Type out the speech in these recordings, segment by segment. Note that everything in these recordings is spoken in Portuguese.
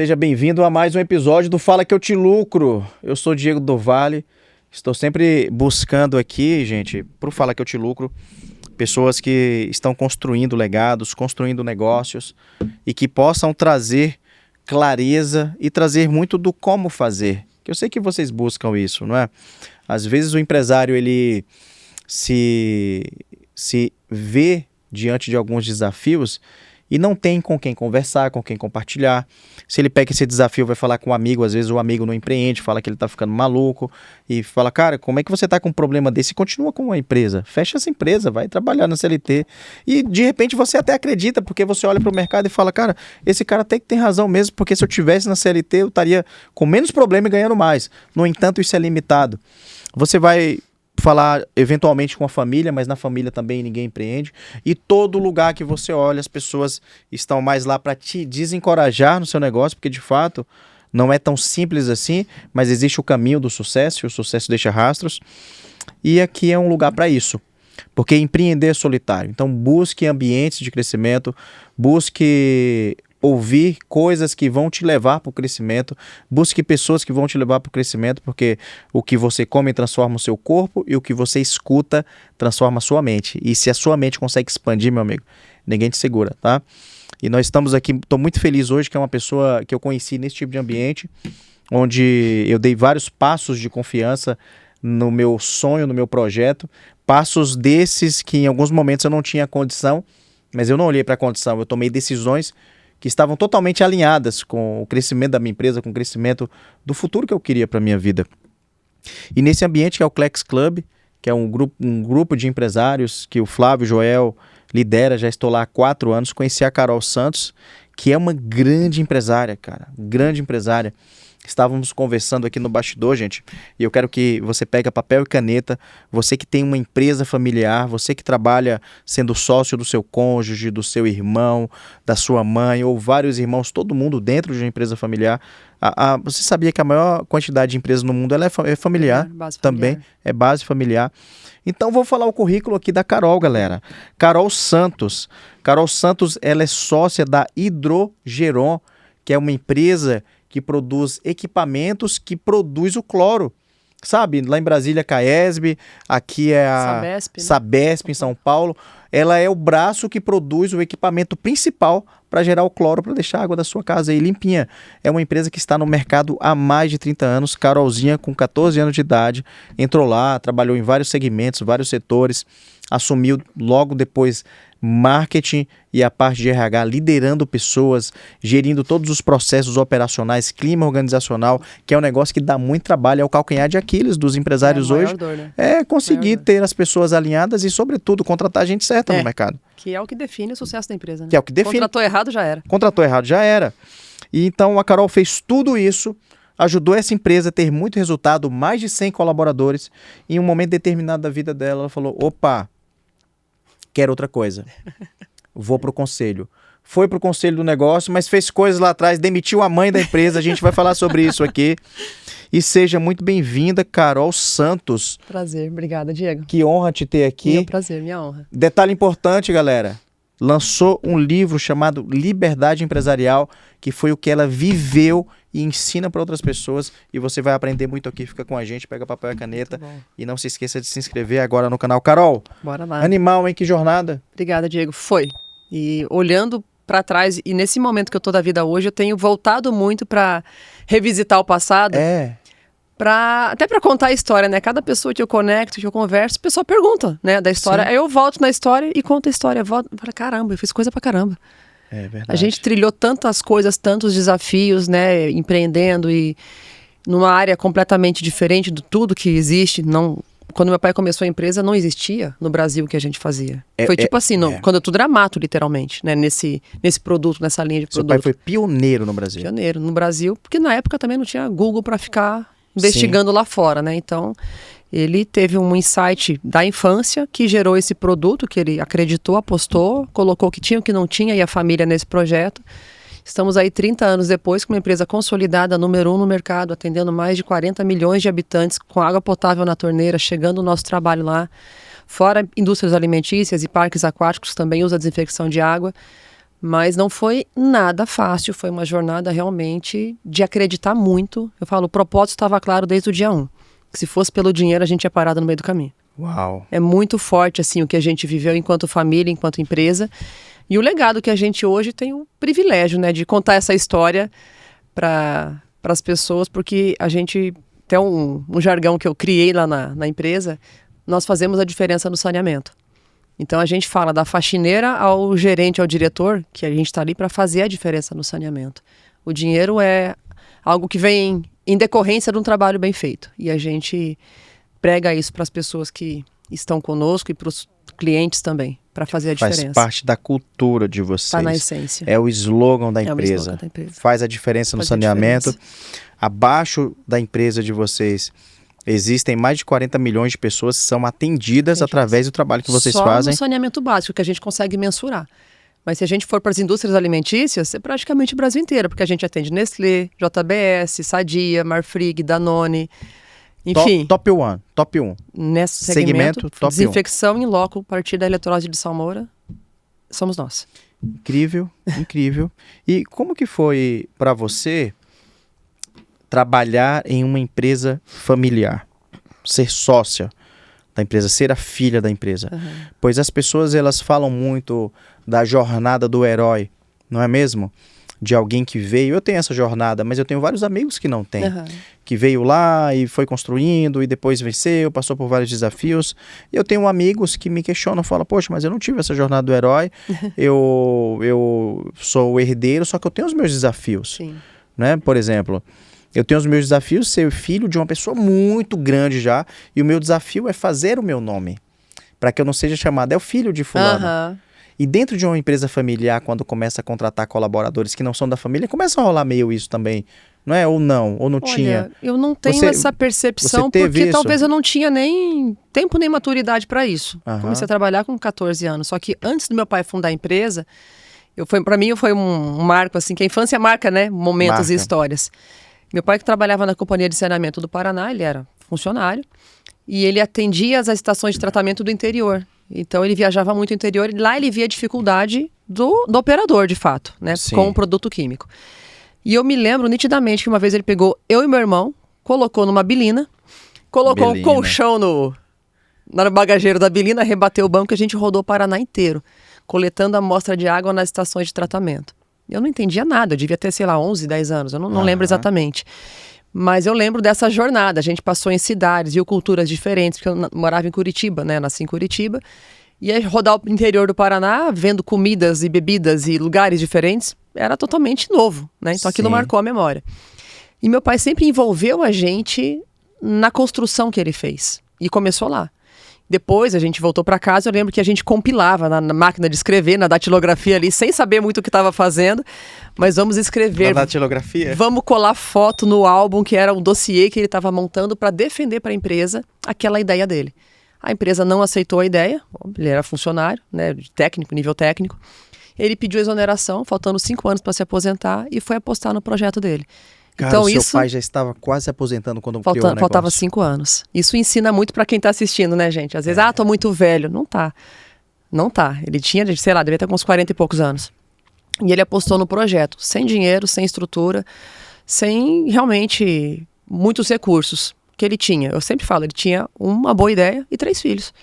Seja bem-vindo a mais um episódio do Fala Que Eu Te Lucro. Eu sou Diego do Vale, estou sempre buscando aqui, gente, pro Fala Que Eu Te Lucro, pessoas que estão construindo legados, construindo negócios e que possam trazer clareza e trazer muito do como fazer. Que eu sei que vocês buscam isso, não é? Às vezes o empresário, ele se vê diante de alguns desafios e não tem com quem conversar, com quem compartilhar. Se ele pega esse desafio, vai falar com um amigo, às vezes o amigo não empreende, fala que ele tá ficando maluco e fala, cara, como é que você tá com um problema desse? E continua com uma empresa, fecha essa empresa, vai trabalhar na CLT. E de repente você até acredita, porque você olha pro mercado e fala, cara, esse cara até que tem razão mesmo, porque se eu tivesse na CLT eu estaria com menos problema e ganhando mais. No entanto, isso é limitado. Você vai falar eventualmente com a família, mas na família também ninguém empreende. E todo lugar que você olha, as pessoas estão mais lá para te desencorajar no seu negócio, porque de fato não é tão simples assim, mas existe o caminho do sucesso, e o sucesso deixa rastros. E aqui é um lugar para isso, porque empreender é solitário. Então busque ambientes de crescimento, busque ouvir coisas que vão te levar para o crescimento, busque pessoas que vão te levar para o crescimento, porque o que você come transforma o seu corpo e o que você escuta transforma a sua mente. E se a sua mente consegue expandir, meu amigo, ninguém te segura, tá? E nós estamos aqui, estou muito feliz hoje, que é uma pessoa que eu conheci nesse tipo de ambiente, onde eu dei vários passos de confiança no meu sonho, no meu projeto, passos desses que em alguns momentos eu não tinha condição, mas eu não olhei para a condição, eu tomei decisões que estavam totalmente alinhadas com o crescimento da minha empresa, com o crescimento do futuro que eu queria para a minha vida. E nesse ambiente que é o Clex Club, que é um grupo de empresários que o Flávio Joel lidera, já estou lá há 4 anos, conheci a Carol Santos, que é uma grande empresária, cara, grande empresária. Estávamos conversando aqui no bastidor, gente, e eu quero que você pegue papel e caneta, você que tem uma empresa familiar, você que trabalha sendo sócio do seu cônjuge, do seu irmão, da sua mãe, ou vários irmãos, todo mundo dentro de uma empresa familiar. Você sabia que a maior quantidade de empresas no mundo ela é familiar, também, é base familiar. Então vou falar o currículo aqui da Carol, galera. Carol Santos. Carol Santos, ela é sócia da Hidrogeron, que é uma empresa que produz equipamentos que produz o cloro. Sabe, lá em Brasília, Caesb, aqui é a Sabesp, em São Paulo. Ela é o braço que produz o equipamento principal para gerar o cloro, para deixar a água da sua casa aí limpinha. É uma empresa que está no mercado há mais de 30 anos. Carolzinha, com 14 anos de idade, entrou lá, trabalhou em vários segmentos, vários setores, assumiu logo depois marketing e a parte de RH, liderando pessoas, gerindo todos os processos operacionais, clima organizacional, que é um negócio que dá muito trabalho, é o calcanhar de Aquiles dos empresários hoje. Dor, né? É conseguir ter as pessoas alinhadas e, sobretudo, contratar a gente certa no mercado. Que é o que define o sucesso da empresa, né? Que é o que define. Contratou errado, já era. Contratou errado, já era. E então a Carol fez tudo isso, ajudou essa empresa a ter muito resultado, mais de 100 colaboradores. E em um momento determinado da vida dela, ela falou, opa, quero outra coisa. Vou pro conselho. Foi pro conselho do negócio, mas fez coisas lá atrás, demitiu a mãe da empresa. A gente vai falar sobre isso aqui. E seja muito bem-vinda, Carol Santos. Prazer, obrigada, Diego. Que honra te ter aqui. Meu prazer, minha honra. Detalhe importante, galera. Lançou um livro chamado Liberdade Empresarial, que foi o que ela viveu e ensina para outras pessoas. E você vai aprender muito aqui. Fica com a gente, pega papel e caneta. E não se esqueça de se inscrever agora no canal. Carol, bora lá. Animal, hein? Que jornada. Obrigada, Diego. Foi. E olhando para trás, e nesse momento que eu tô da vida hoje, eu tenho voltado muito para revisitar o passado. Até para contar a história, né? Cada pessoa que eu conecto, que eu converso, a pessoa pergunta, né, da história. Sim. Aí eu volto na história e conto a história. Volto para caramba, eu fiz coisa pra caramba. É verdade. A gente trilhou tantas coisas, tantos desafios, né, empreendendo e numa área completamente diferente de tudo que existe. Quando meu pai começou a empresa, não existia no Brasil o que a gente fazia. Foi tipo assim, quando tudo era mato, literalmente, né, nesse produto, nessa linha de produto. Seu pai foi pioneiro no Brasil. Pioneiro no Brasil, porque na época também não tinha Google para ficar investigando lá fora, né? Então, ele teve um insight da infância que gerou esse produto, que ele acreditou, apostou, colocou o que tinha, o que não tinha e a família nesse projeto. Estamos aí 30 anos depois com uma empresa consolidada, número 1 no mercado, atendendo mais de 40 milhões de habitantes, com água potável na torneira, chegando o nosso trabalho lá. Fora indústrias alimentícias e parques aquáticos, também usa desinfecção de água. Mas não foi nada fácil, foi uma jornada realmente de acreditar muito. Eu falo, o propósito estava claro desde o dia 1. Que se fosse pelo dinheiro, a gente ia parado no meio do caminho. Uau! É muito forte, assim, o que a gente viveu enquanto família, enquanto empresa. E o legado que a gente hoje tem o privilégio, né, de contar essa história para as pessoas, porque a gente tem um jargão que eu criei lá na empresa, nós fazemos a diferença no saneamento. Então a gente fala da faxineira ao gerente, ao diretor, que a gente está ali para fazer a diferença no saneamento. O dinheiro é algo que vem em decorrência de um trabalho bem feito. E a gente prega isso para as pessoas que estão conosco e para os clientes também, para fazer a diferença. Faz parte da cultura de vocês. Está na essência. É o slogan da É o empresa. slogan da empresa. Faz a diferença no Faz a saneamento. diferença. Abaixo da empresa de vocês, existem mais de 40 milhões de pessoas que são atendidas através do trabalho que vocês fazem. Só no saneamento básico, que a gente consegue mensurar. Mas se a gente for para as indústrias alimentícias, é praticamente o Brasil inteiro, porque a gente atende Nestlé, JBS, Sadia, Marfrig, Danone, enfim. Top 1. Nesse Segmento segmento, top desinfecção em loco, a partir da eletrólise de salmoura, somos nós. Incrível. E como que foi para você trabalhar em uma empresa familiar? Ser sócia da empresa, ser a filha da empresa. Uhum. Pois as pessoas, elas falam muito da jornada do herói, não é mesmo? De alguém que veio, eu tenho essa jornada, mas eu tenho vários amigos que não têm. Uhum. Que veio lá e foi construindo e depois venceu, passou por vários desafios. E eu tenho amigos que me questionam, falam, poxa, mas eu não tive essa jornada do herói, eu sou o herdeiro, só que eu tenho os meus desafios. Sim. Né? Por exemplo, eu tenho os meus desafios, ser filho de uma pessoa muito grande já, e o meu desafio é fazer o meu nome, para que eu não seja chamado, é o filho de fulano. Uhum. E dentro de uma empresa familiar, quando começa a contratar colaboradores que não são da família, começa a rolar meio isso também, não é? Ou não tinha. Olha, eu não tenho essa percepção, você teve porque isso? talvez eu não tinha nem tempo nem maturidade para isso. Aham. Comecei a trabalhar com 14 anos, só que antes do meu pai fundar a empresa, para mim foi um marco, assim, que a infância marca, né? Momentos Marca. e histórias. Meu pai que trabalhava na Companhia de Saneamento do Paraná, ele era funcionário, e ele atendia as estações de tratamento do interior. Então ele viajava muito no interior e lá ele via a dificuldade do operador, de fato, né? Sim. Com o produto químico. E eu me lembro nitidamente que uma vez ele pegou eu e meu irmão, colocou numa bilina, colocou um colchão no bagageiro da bilina, rebateu o banco e a gente rodou o Paraná inteiro, coletando amostra de água nas estações de tratamento. Eu não entendia nada, eu devia ter, sei lá, 11, 10 anos, eu não lembro exatamente. Mas eu lembro dessa jornada, a gente passou em cidades, viu culturas diferentes, porque eu morava em Curitiba, né, nasci em Curitiba. E aí rodar o interior do Paraná, vendo comidas e bebidas e lugares diferentes, era totalmente novo, né? Então aquilo Sim. marcou a memória. E meu pai sempre envolveu a gente na construção que ele fez. E começou lá. Depois a gente voltou para casa, eu lembro que a gente compilava na máquina de escrever, na datilografia ali, sem saber muito o que estava fazendo, mas vamos escrever. Na datilografia? Vamos colar foto no álbum, que era um dossiê que ele estava montando para defender para a empresa aquela ideia dele. A empresa não aceitou a ideia, ele era funcionário, né, técnico, nível técnico. Ele pediu exoneração, faltando 5 anos para se aposentar, e foi apostar no projeto dele. Cara, Então, o seu isso pai já estava quase se aposentando quando criou o negócio. faltava 5 anos. Isso ensina muito para quem está assistindo, né, gente? Às vezes, tô muito velho. Não tá. Não tá. Ele tinha, sei lá, devia ter uns 40 e poucos anos. E ele apostou no projeto, sem dinheiro, sem estrutura, sem realmente muitos recursos que ele tinha. Eu sempre falo, ele tinha uma boa ideia e 3 filhos.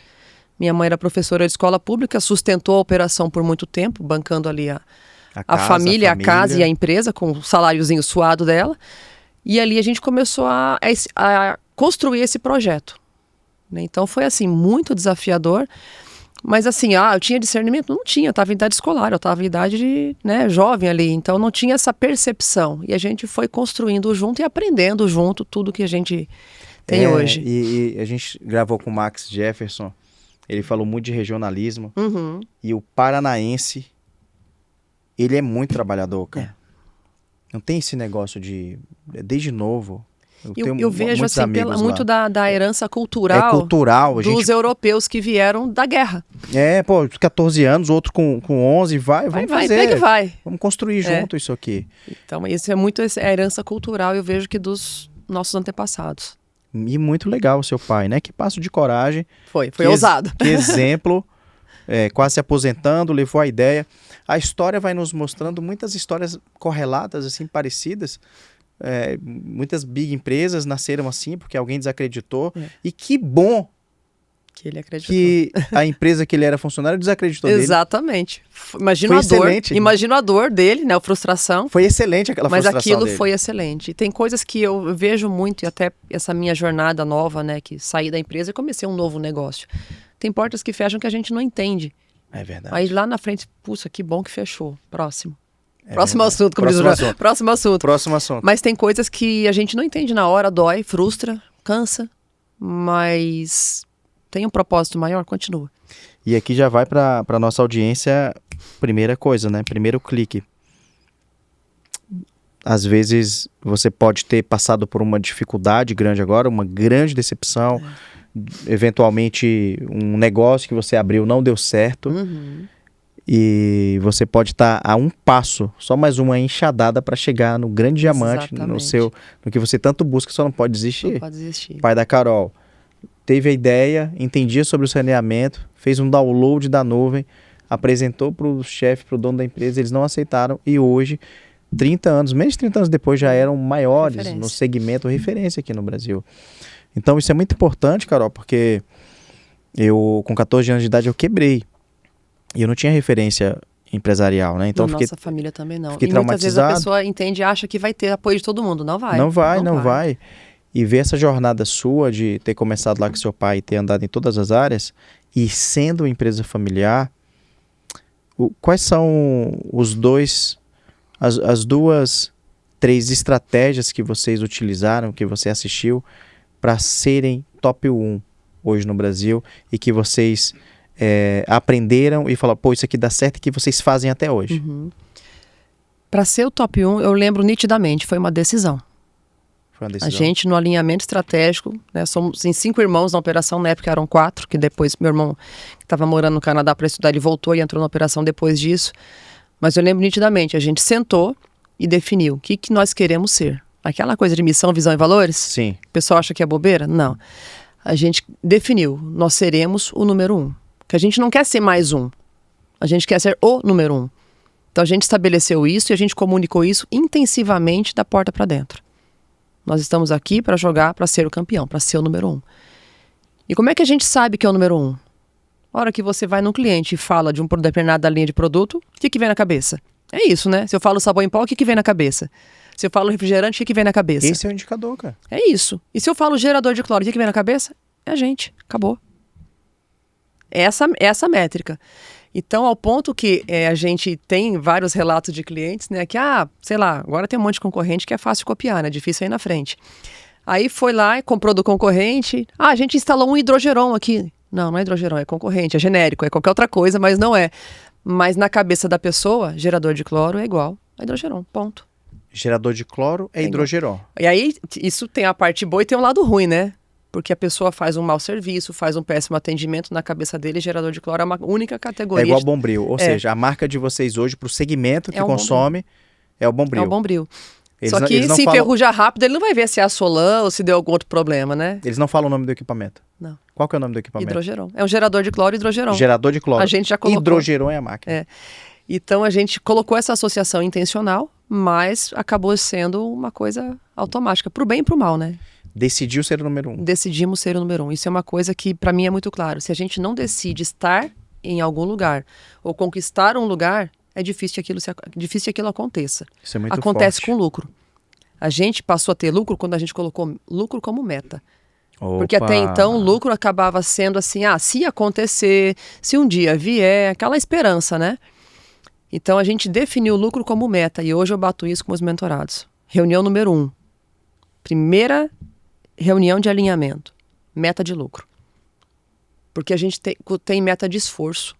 Minha mãe era professora de escola pública, sustentou a operação por muito tempo, bancando ali a família, a casa e a empresa, com o saláriozinho suado dela. E ali a gente começou a construir esse projeto. Né? Então foi assim, muito desafiador. Mas assim, eu tinha discernimento? Não tinha, eu estava em idade escolar, eu estava em idade jovem ali. Então não tinha essa percepção. E a gente foi construindo junto e aprendendo junto tudo que a gente tem hoje. E a gente gravou com o Max Jefferson, ele falou muito de regionalismo. Uhum. E o paranaense, ele é muito trabalhador, cara. Não tem esse negócio desde novo. Eu vejo assim, muito da herança cultural, é cultural dos europeus que vieram da guerra. 14 anos, outro com 11, vamos fazer. Pega e vai. Vamos construir junto isso aqui. Então, isso é muito a herança cultural, eu vejo que dos nossos antepassados. E muito legal o seu pai, né? Que passo de coragem. Foi ousado. Que exemplo quase se aposentando, levou a ideia. A história vai nos mostrando muitas histórias correlatas, assim, parecidas. Muitas big empresas nasceram assim porque alguém desacreditou. E que bom que ele acreditou. Que a empresa que ele era funcionário desacreditou dele. Exatamente. Imagina a dor. Imagina a dor dele, né? A frustração. Foi excelente aquela frustração dele. Mas aquilo foi excelente. E tem coisas que eu vejo muito, e até essa minha jornada nova, né? Que saí da empresa e comecei um novo negócio. Tem portas que fecham que a gente não entende. É verdade. Aí lá na frente, puxa, que bom que fechou. Próximo. É Próximo verdade. assunto, como diz o João. Próximo assunto. Próximo assunto. Mas tem coisas que a gente não entende na hora, dói, frustra, cansa, mas tem um propósito maior, continua. E aqui já vai para nossa audiência, primeira coisa, né? Primeiro clique. Às vezes você pode ter passado por uma dificuldade grande agora, uma grande decepção, eventualmente um negócio que você abriu não deu certo. E você pode estar a um passo, só mais uma enxadada para chegar no grande diamante, no que você tanto busca, só não pode desistir. Não pode desistir. Pai da Carol teve a ideia, entendia sobre o saneamento, fez um download da nuvem, apresentou para o chefe, para o dono da empresa, eles não aceitaram e hoje, 30 anos, menos de 30 anos depois, já eram maiores no segmento, referência aqui no Brasil. Então isso é muito importante, Carol, porque eu, com 14 anos de idade, eu quebrei. E eu não tinha referência empresarial, né? Então nossa família também não. Fiquei e muitas vezes a traumatizado. pessoa entende e acha que vai ter apoio de todo mundo. Não vai. Não vai. E ver essa jornada sua de ter começado lá com seu pai e ter andado em todas as áreas e sendo uma empresa familiar, quais são as duas, três estratégias que vocês utilizaram, que você assistiu para serem top 1 hoje no Brasil e que vocês aprenderam e falaram, pô, isso aqui dá certo e que vocês fazem até hoje? Para ser o top 1, eu lembro nitidamente, foi uma decisão. A gente, no alinhamento estratégico, né, somos em 5 irmãos na operação, na época eram 4, que depois meu irmão, que estava morando no Canadá para estudar, ele voltou e entrou na operação depois disso. Mas eu lembro nitidamente, a gente sentou e definiu o que nós queremos ser. Aquela coisa de missão, visão e valores? Sim. O pessoal acha que é bobeira? Não. A gente definiu, nós seremos o número 1. Que a gente não quer ser mais um. A gente quer ser o número 1. Então a gente estabeleceu isso e a gente comunicou isso intensivamente da porta para dentro. Nós estamos aqui para jogar, para ser o campeão, para ser o número 1. E como é que a gente sabe que é o número 1? A hora que você vai num cliente e fala de uma determinada linha de produto, o que vem na cabeça? É isso, né? Se eu falo sabão em pó, o que vem na cabeça? Se eu falo refrigerante, o que vem na cabeça? Esse é o indicador, cara. É isso. E se eu falo gerador de cloro, o que vem na cabeça? É a gente. Acabou. Essa métrica. Então, ao ponto que a gente tem vários relatos de clientes, né? Que, sei lá, agora tem um monte de concorrente que é fácil copiar, né? Difícil ir na frente. Aí foi lá e comprou do concorrente. A gente instalou um hidrogeron aqui. Não é hidrogeron, é concorrente, é genérico, é qualquer outra coisa, mas não é. Mas na cabeça da pessoa, gerador de cloro é igual a hidrogeron, ponto. Gerador de cloro é hidrogeron. E aí, isso tem a parte boa e tem o lado ruim, né? Porque a pessoa faz um mau serviço, faz um péssimo atendimento na cabeça dele, gerador de cloro é uma única categoria. É igual Bombril, ou seja, a marca de vocês hoje para o segmento que consome é o Bombril. É o Bombril. Eles Só que se enferrujar rápido, ele não vai ver se é a Solan ou se deu algum outro problema, né? Eles não falam o nome do equipamento? Não. Qual que é o nome do equipamento? Hidrogeron. É um gerador de cloro e hidrogeron. Gerador de cloro. A gente já colocou. Hidrogeron é a máquina. Então a gente colocou essa associação intencional, mas acabou sendo uma coisa automática, pro bem e pro mal, né? Decidiu ser o número 1. Decidimos ser o número 1. Isso é uma coisa que para mim é muito claro. Se a gente não decide estar em algum lugar ou conquistar um lugar, é difícil que aquilo aconteça. Isso é muito Acontece forte. com lucro. A gente passou a ter lucro quando a gente colocou lucro como meta. Opa. Porque até então o lucro acabava sendo assim, se acontecer, se um dia vier, aquela esperança, né? Então a gente definiu o lucro como meta e hoje eu bato isso com os mentorados. Reunião número 1. Primeira reunião de alinhamento. Meta de lucro. Porque a gente tem meta de esforço.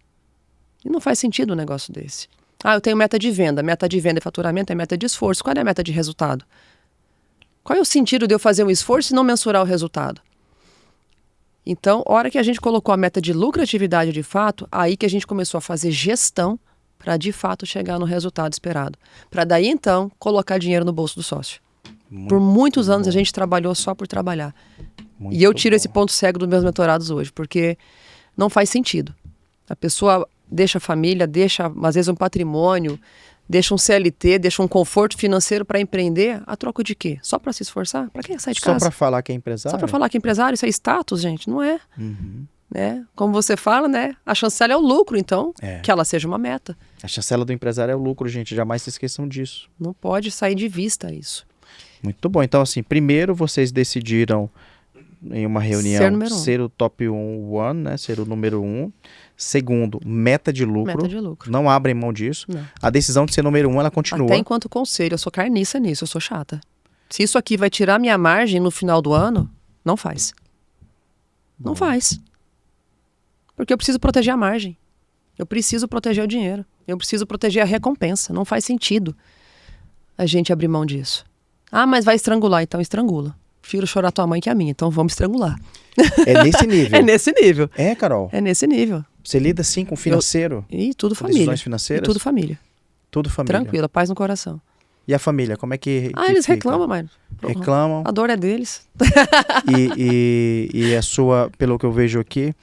E não faz sentido um negócio desse. Eu tenho meta de venda. Meta de venda e faturamento é meta de esforço. Qual é a meta de resultado? Qual é o sentido de eu fazer um esforço e não mensurar o resultado? Então, a hora que a gente colocou a meta de lucratividade de fato, aí que a gente começou a fazer gestão para de fato chegar no resultado esperado. Para daí então colocar dinheiro no bolso do sócio. Por muitos anos a gente trabalhou só por trabalhar. E eu tiro esse ponto cego dos meus mentorados hoje, porque não faz sentido. A pessoa deixa a família, deixa às vezes um patrimônio, deixa um CLT, deixa um conforto financeiro para empreender, a troco de quê? Só para se esforçar? Para quem sair de casa? Só para falar que é empresário? Só para falar que é empresário, isso é status, gente? Não é. Né? Como você fala, né? A chancela é o lucro, então, que ela seja uma meta. A chancela do empresário é o lucro, gente, jamais se esqueçam disso. Não pode sair de vista isso. Muito bom. Então, assim, primeiro vocês decidiram em uma reunião ser o top 1, né? Ser o número 1. Segundo, meta de lucro. Meta de lucro. Não abrem mão disso. Não. A decisão de ser número 1, ela continua. Até enquanto conselho, eu sou carniça nisso, eu sou chata. Se isso aqui vai tirar minha margem no final do ano, não faz. Não faz. Porque eu preciso proteger a margem. Eu preciso proteger o dinheiro. Eu preciso proteger a recompensa. Não faz sentido a gente abrir mão disso. Ah, mas vai estrangular, então estrangula. Prefiro chorar tua mãe que a minha, então vamos estrangular. É nesse nível. É nesse nível. É, Carol? É nesse nível. Você lida assim com o financeiro? E tudo com família. decisões financeiras? E tudo família. Tudo família. Tranquila, paz no coração. E a família, como é que eles fica? reclamam, mas... Reclamam. A dor é deles. E a sua, pelo que eu vejo aqui,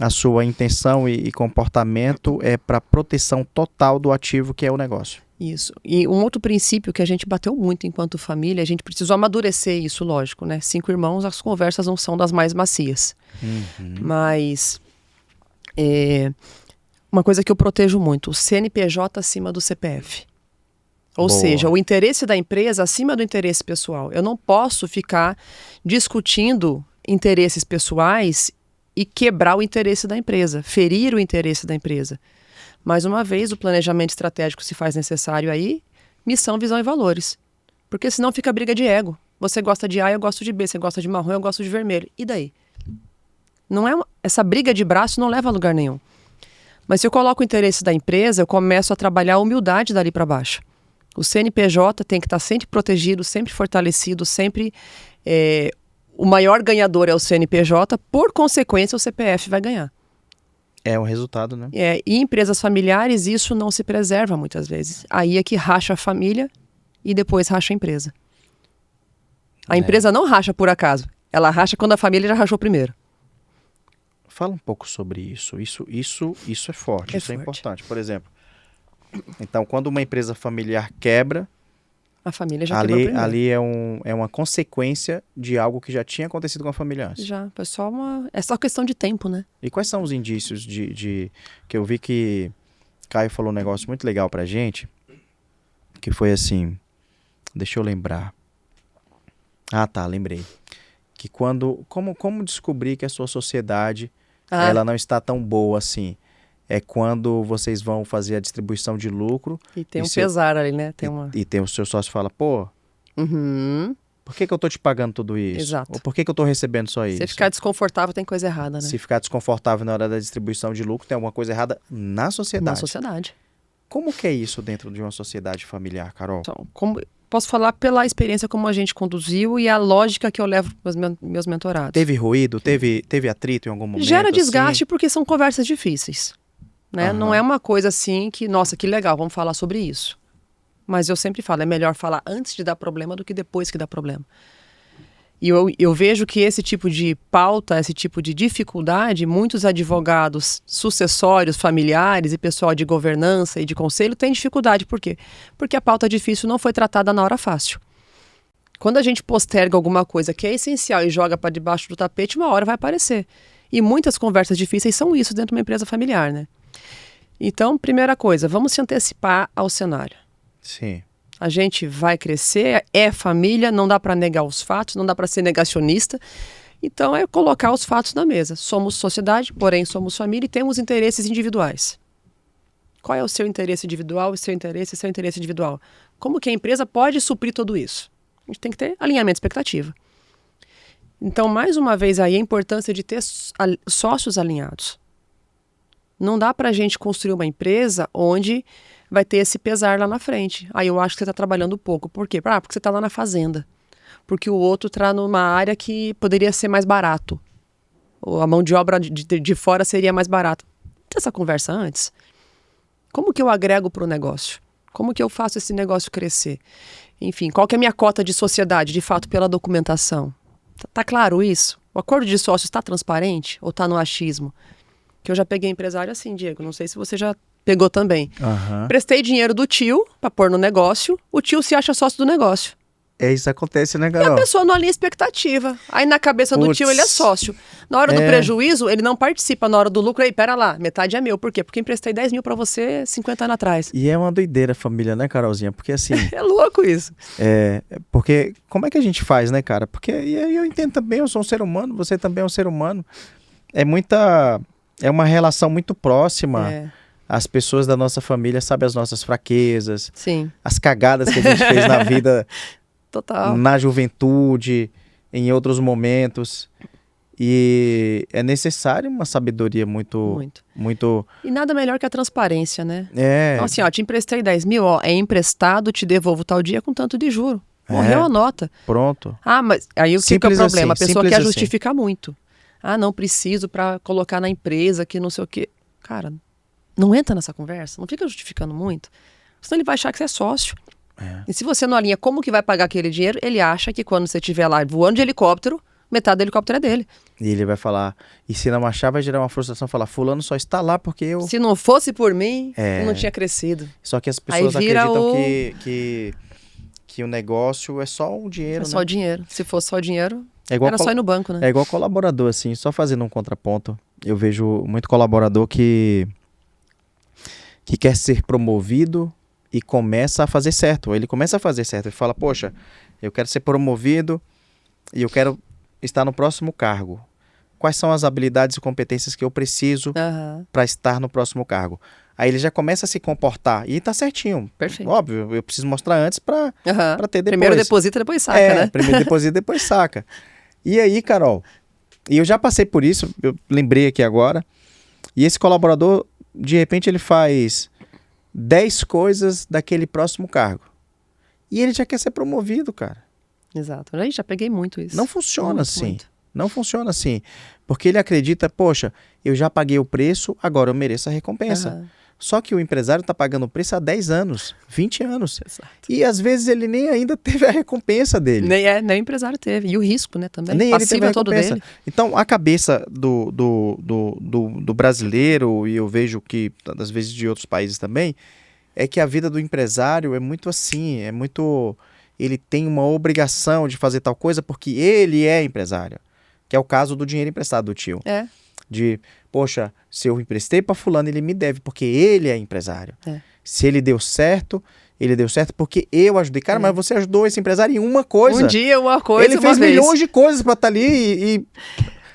a sua intenção e comportamento é para proteção total do ativo que é o negócio. Isso. E um outro princípio que a gente bateu muito enquanto família, a gente precisou amadurecer isso, lógico, né? 5 irmãos, as conversas não são das mais macias. Mas uma coisa que eu protejo muito, o CNPJ acima do CPF. Ou seja, o interesse da empresa acima do interesse pessoal. Eu não posso ficar discutindo interesses pessoais e quebrar o interesse da empresa, ferir o interesse da empresa. Mais uma vez, o planejamento estratégico se faz necessário aí, missão, visão e valores. Porque senão fica briga de ego. Você gosta de A, eu gosto de B. Você gosta de marrom, eu gosto de vermelho. E daí? Não é essa briga de braço não leva a lugar nenhum. Mas se eu coloco o interesse da empresa, eu começo a trabalhar a humildade dali para baixo. O CNPJ tem que estar sempre protegido, sempre fortalecido, sempre... o maior ganhador é o CNPJ, por consequência o CPF vai ganhar. É um resultado, né? E em empresas familiares isso não se preserva muitas vezes. Aí é que racha a família e depois racha a empresa. A empresa não racha por acaso. Ela racha quando a família já rachou primeiro. Fala um pouco sobre isso. Isso é forte, isso é importante. Por exemplo, então quando uma empresa familiar quebra, a família já quebrou primeiro. Ali é uma consequência de algo que já tinha acontecido com a família antes. Já, é só questão de tempo, né? E quais são os indícios que eu vi que Caio falou um negócio muito legal pra gente, que foi assim, deixa eu lembrar. Ah, tá, lembrei. Que como descobrir que a sua sociedade ela não está tão boa assim? É quando vocês vão fazer a distribuição de lucro. E tem pesar ali, né? E tem o seu sócio que fala, pô, por que eu tô te pagando tudo isso? Exato. Ou por que eu tô recebendo só isso? Se ficar desconfortável, tem coisa errada, né? Se ficar desconfortável na hora da distribuição de lucro, tem alguma coisa errada na sociedade. Na sociedade. Como que é isso dentro de uma sociedade familiar, Carol? Então, posso falar pela experiência como a gente conduziu e a lógica que eu levo para os meus mentorados. Teve ruído? Teve atrito em algum momento? Gera desgaste porque são conversas difíceis. Né? Não é uma coisa assim que, nossa, que legal, vamos falar sobre isso. Mas eu sempre falo, é melhor falar antes de dar problema do que depois que dá problema. E eu vejo que esse tipo de pauta, esse tipo de dificuldade, muitos advogados sucessórios, familiares e pessoal de governança e de conselho têm dificuldade. Por quê? Porque a pauta difícil não foi tratada na hora fácil. Quando a gente posterga alguma coisa que é essencial e joga para debaixo do tapete, uma hora vai aparecer. E muitas conversas difíceis são isso dentro de uma empresa familiar, né? Então, primeira coisa, vamos se antecipar ao cenário. Sim. A gente vai crescer, é família, não dá para negar os fatos, não dá para ser negacionista. Então, é colocar os fatos na mesa. Somos sociedade, porém somos família e temos interesses individuais. Qual é o seu interesse individual, o seu interesse individual? Como que a empresa pode suprir tudo isso? A gente tem que ter alinhamento de expectativa. Então, mais uma vez aí, a importância de ter sócios alinhados. Não dá para a gente construir uma empresa onde vai ter esse pesar lá na frente. Aí eu acho que você está trabalhando pouco. Por quê? Porque você está lá na fazenda. Porque o outro está numa área que poderia ser mais barato. Ou a mão de obra de fora seria mais barata. Tem essa conversa antes. Como que eu agrego para o negócio? Como que eu faço esse negócio crescer? Enfim, qual que é a minha cota de sociedade, de fato, pela documentação? Tá claro isso? O acordo de sócios está transparente ou está no achismo? Que eu já peguei empresário assim, Diego. Não sei se você já pegou também. Aham. Prestei dinheiro do tio pra pôr no negócio. O tio se acha sócio do negócio. Isso acontece, né, E a Carol? pessoa não alinha expectativa. Aí na cabeça do Putz. tio ele é sócio. Na hora do prejuízo, ele não participa. Na hora do lucro, aí, pera lá, metade é meu. Por quê? Porque emprestei 10 mil pra você 50 anos atrás. E é uma doideira a família, né, Carolzinha? Porque assim, É louco isso. porque como é que a gente faz, né, cara? Porque e aí eu entendo também, eu sou um ser humano, você também é um ser humano. É uma relação muito próxima. É, As pessoas da nossa família sabem as nossas fraquezas, sim, as cagadas que a gente fez na vida, total. na juventude, em outros momentos. E é necessário uma sabedoria Muito. muito. E nada melhor que a transparência, né? É, Então, assim, ó, te emprestei 10 mil, ó, é emprestado, te devolvo tal dia com tanto de juro. Morreu a nota. pronto. Ah, mas aí o que é o Simples problema? assim, A pessoa simples quer assim. justificar muito. Ah, não preciso pra colocar na empresa que não sei o quê. Cara, não entra nessa conversa, não fica justificando muito. Senão ele vai achar que você é sócio. E se você não alinha como que vai pagar aquele dinheiro, ele acha que quando você estiver lá voando de helicóptero, metade do helicóptero é dele. E ele vai falar, e se não achar, vai gerar uma frustração, falar, fulano só está lá porque eu... Se não fosse por mim, eu não tinha crescido. Só que as pessoas Aí vira acreditam que o negócio é só o dinheiro, É né? só o dinheiro. Se fosse só o dinheiro, É igual era só ir no banco, né? É igual colaborador, assim, só fazendo um contraponto. Eu vejo muito colaborador que quer ser promovido e começa a fazer certo. Ele começa a fazer certo. Ele fala, poxa, eu quero ser promovido e eu quero estar no próximo cargo. Quais são as habilidades e competências que eu preciso Aham, para estar no próximo cargo? Aí ele já começa a se comportar e tá certinho. perfeito. Óbvio, eu preciso mostrar antes para Aham. ter depois. Primeiro deposita, depois saca, né? Primeiro deposita, depois saca. E aí, Carol, e eu já passei por isso, eu lembrei aqui agora, e esse colaborador, de repente, ele faz 10 coisas daquele próximo cargo. E ele já quer ser promovido, cara. Exato. Aí já peguei muito isso. Não funciona Muito, assim. muito. Não funciona assim. Porque ele acredita, poxa, eu já paguei o preço, agora eu mereço a recompensa. Aham, Só que o empresário está pagando o preço há 10 anos, 20 anos. exato. E às vezes ele nem ainda teve a recompensa dele. Nem o empresário teve. E o risco, né, também. Nem ele teve Passivo a é todo recompensa. dele. Então, a cabeça do brasileiro, e eu vejo que, às vezes, de outros países também, é que a vida do empresário é muito assim, é muito... Ele tem uma obrigação de fazer tal coisa porque ele é empresário. Que é o caso do dinheiro emprestado do tio. É. De, poxa, se eu emprestei para fulano, ele me deve, porque ele é empresário. É. Se ele deu certo porque eu ajudei. Cara, mas você ajudou esse empresário em uma coisa. Um dia, uma coisa, Ele uma fez vez. milhões de coisas para estar ali e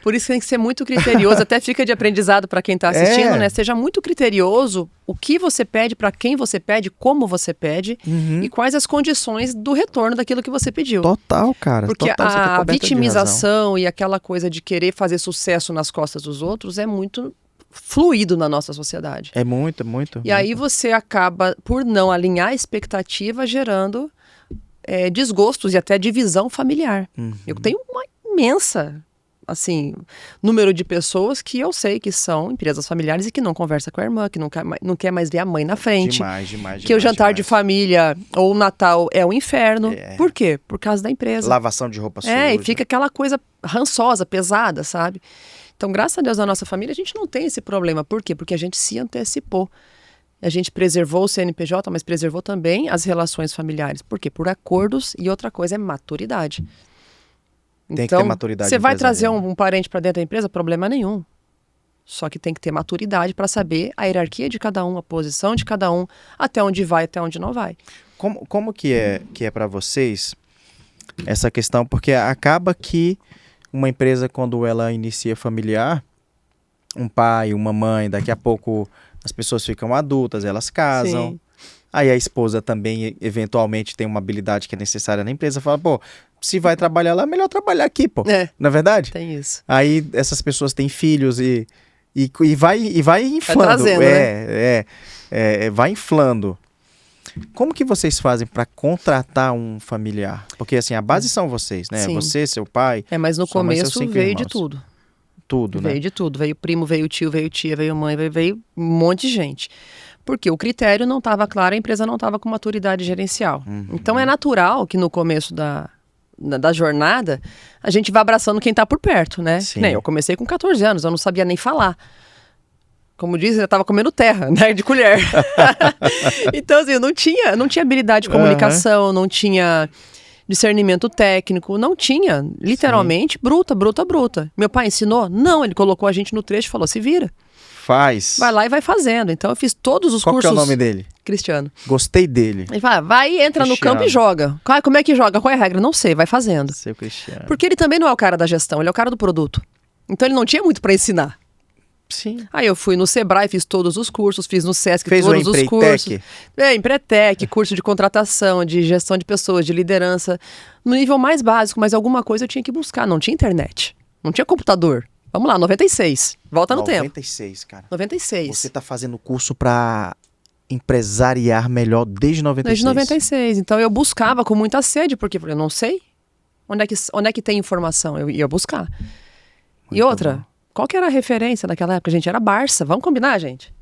Por isso tem que ser muito criterioso, até fica de aprendizado para quem está assistindo, É. né? Seja muito criterioso o que você pede, para quem você pede, como você pede e quais as condições do retorno daquilo que você pediu. Total, cara. Porque total, você tá a coberta de razão. vitimização e aquela coisa de querer fazer sucesso nas costas dos outros é muito fluido na nossa sociedade. É muito, muito. E aí você acaba, por não alinhar a expectativa, gerando desgostos e até divisão familiar. Eu tenho uma imensa, assim, número de pessoas que eu sei que são empresas familiares e que não conversa com a irmã, que não quer mais ver a mãe na frente. Demais. Que o jantar de família ou o Natal é um inferno. Por quê? Por causa da empresa. Lavação de roupa suja. E fica aquela coisa rançosa, pesada, sabe? Então, graças a Deus, na nossa família, a gente não tem esse problema. Por quê? Porque a gente se antecipou. A gente preservou o CNPJ, mas preservou também as relações familiares. Por quê? Por acordos e outra coisa é maturidade. Tem que ter maturidade você vai empresarial. trazer um parente para dentro da empresa, problema nenhum. Só que tem que ter maturidade para saber a hierarquia de cada um, a posição de cada um, até onde vai, até onde não vai. Como que é para vocês essa questão? Porque acaba que uma empresa, quando ela inicia familiar, um pai, uma mãe, daqui a pouco as pessoas ficam adultas, elas casam. Sim. Aí a esposa também, eventualmente, tem uma habilidade que é necessária na empresa. Fala, pô, se vai trabalhar lá, é melhor trabalhar aqui, pô. Não é verdade? Tem isso. Aí essas pessoas têm filhos e vai inflando. trazendo, Vai inflando. Como que vocês fazem para contratar um familiar? Porque assim, a base são vocês, né? Sim. Você, seu pai. Mas no sua mãe, seus começo 5 veio de irmãos. tudo. Tudo, né? Veio de tudo. Veio primo, veio tio, veio tia, veio mãe, veio um monte de gente. Porque o critério não estava claro, a empresa não estava com maturidade gerencial. Então é natural que no começo da jornada a gente vá abraçando quem está por perto, né? Sim. Nem eu comecei com 14 anos, eu não sabia nem falar. Como dizem, eu tava comendo terra, né? De colher. Então, assim, eu não tinha habilidade de comunicação, não tinha discernimento técnico, não tinha. Literalmente, bruta. Meu pai ensinou? Não, ele colocou a gente no trecho e falou, se vira. Faz. Vai lá e vai fazendo. Então, eu fiz todos os cursos... Qual que é o nome dele? Cristiano. Gostei dele. Ele fala, vai, entra no Cristiano. campo e joga. Como é que joga? Qual é a regra? Não sei, vai fazendo. Seu Cristiano. Porque ele também não é o cara da gestão, ele é o cara do produto. Então, ele não tinha muito para ensinar. Sim. Aí eu fui no Sebrae, fiz todos os cursos, fiz no Sesc Fez todos o os Empretec? cursos. Empretec, curso de contratação, de gestão de pessoas, de liderança. No nível mais básico, mas alguma coisa eu tinha que buscar. Não tinha internet, não tinha computador. Vamos lá, 96. Volta no tempo. 96, cara. 96. Você tá fazendo curso pra empresariar melhor desde 96. Desde 96. Então eu buscava com muita sede, porque eu não sei. Onde é que tem informação? Eu ia buscar. E Muito outra, bom. qual que era a referência naquela época? Gente, era Barça. Vamos combinar, gente?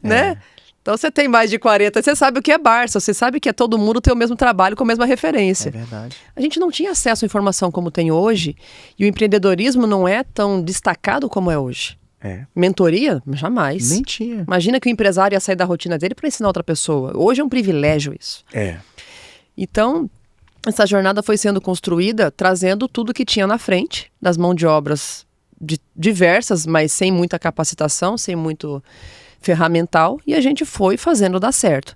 Né? Então você tem mais de 40, você sabe o que é Barça, você sabe que é todo mundo ter o mesmo trabalho com a mesma referência. É verdade. A gente não tinha acesso à informação como tem hoje e o empreendedorismo não é tão destacado como é hoje. É. Mentoria? Jamais. Nem tinha. Imagina que o empresário ia sair da rotina dele para ensinar outra pessoa. Hoje é um privilégio isso. É. Então, essa jornada foi sendo construída trazendo tudo que tinha na frente, das mãos de obras diversas, mas sem muita capacitação, sem muito ferramental, e a gente foi fazendo dar certo.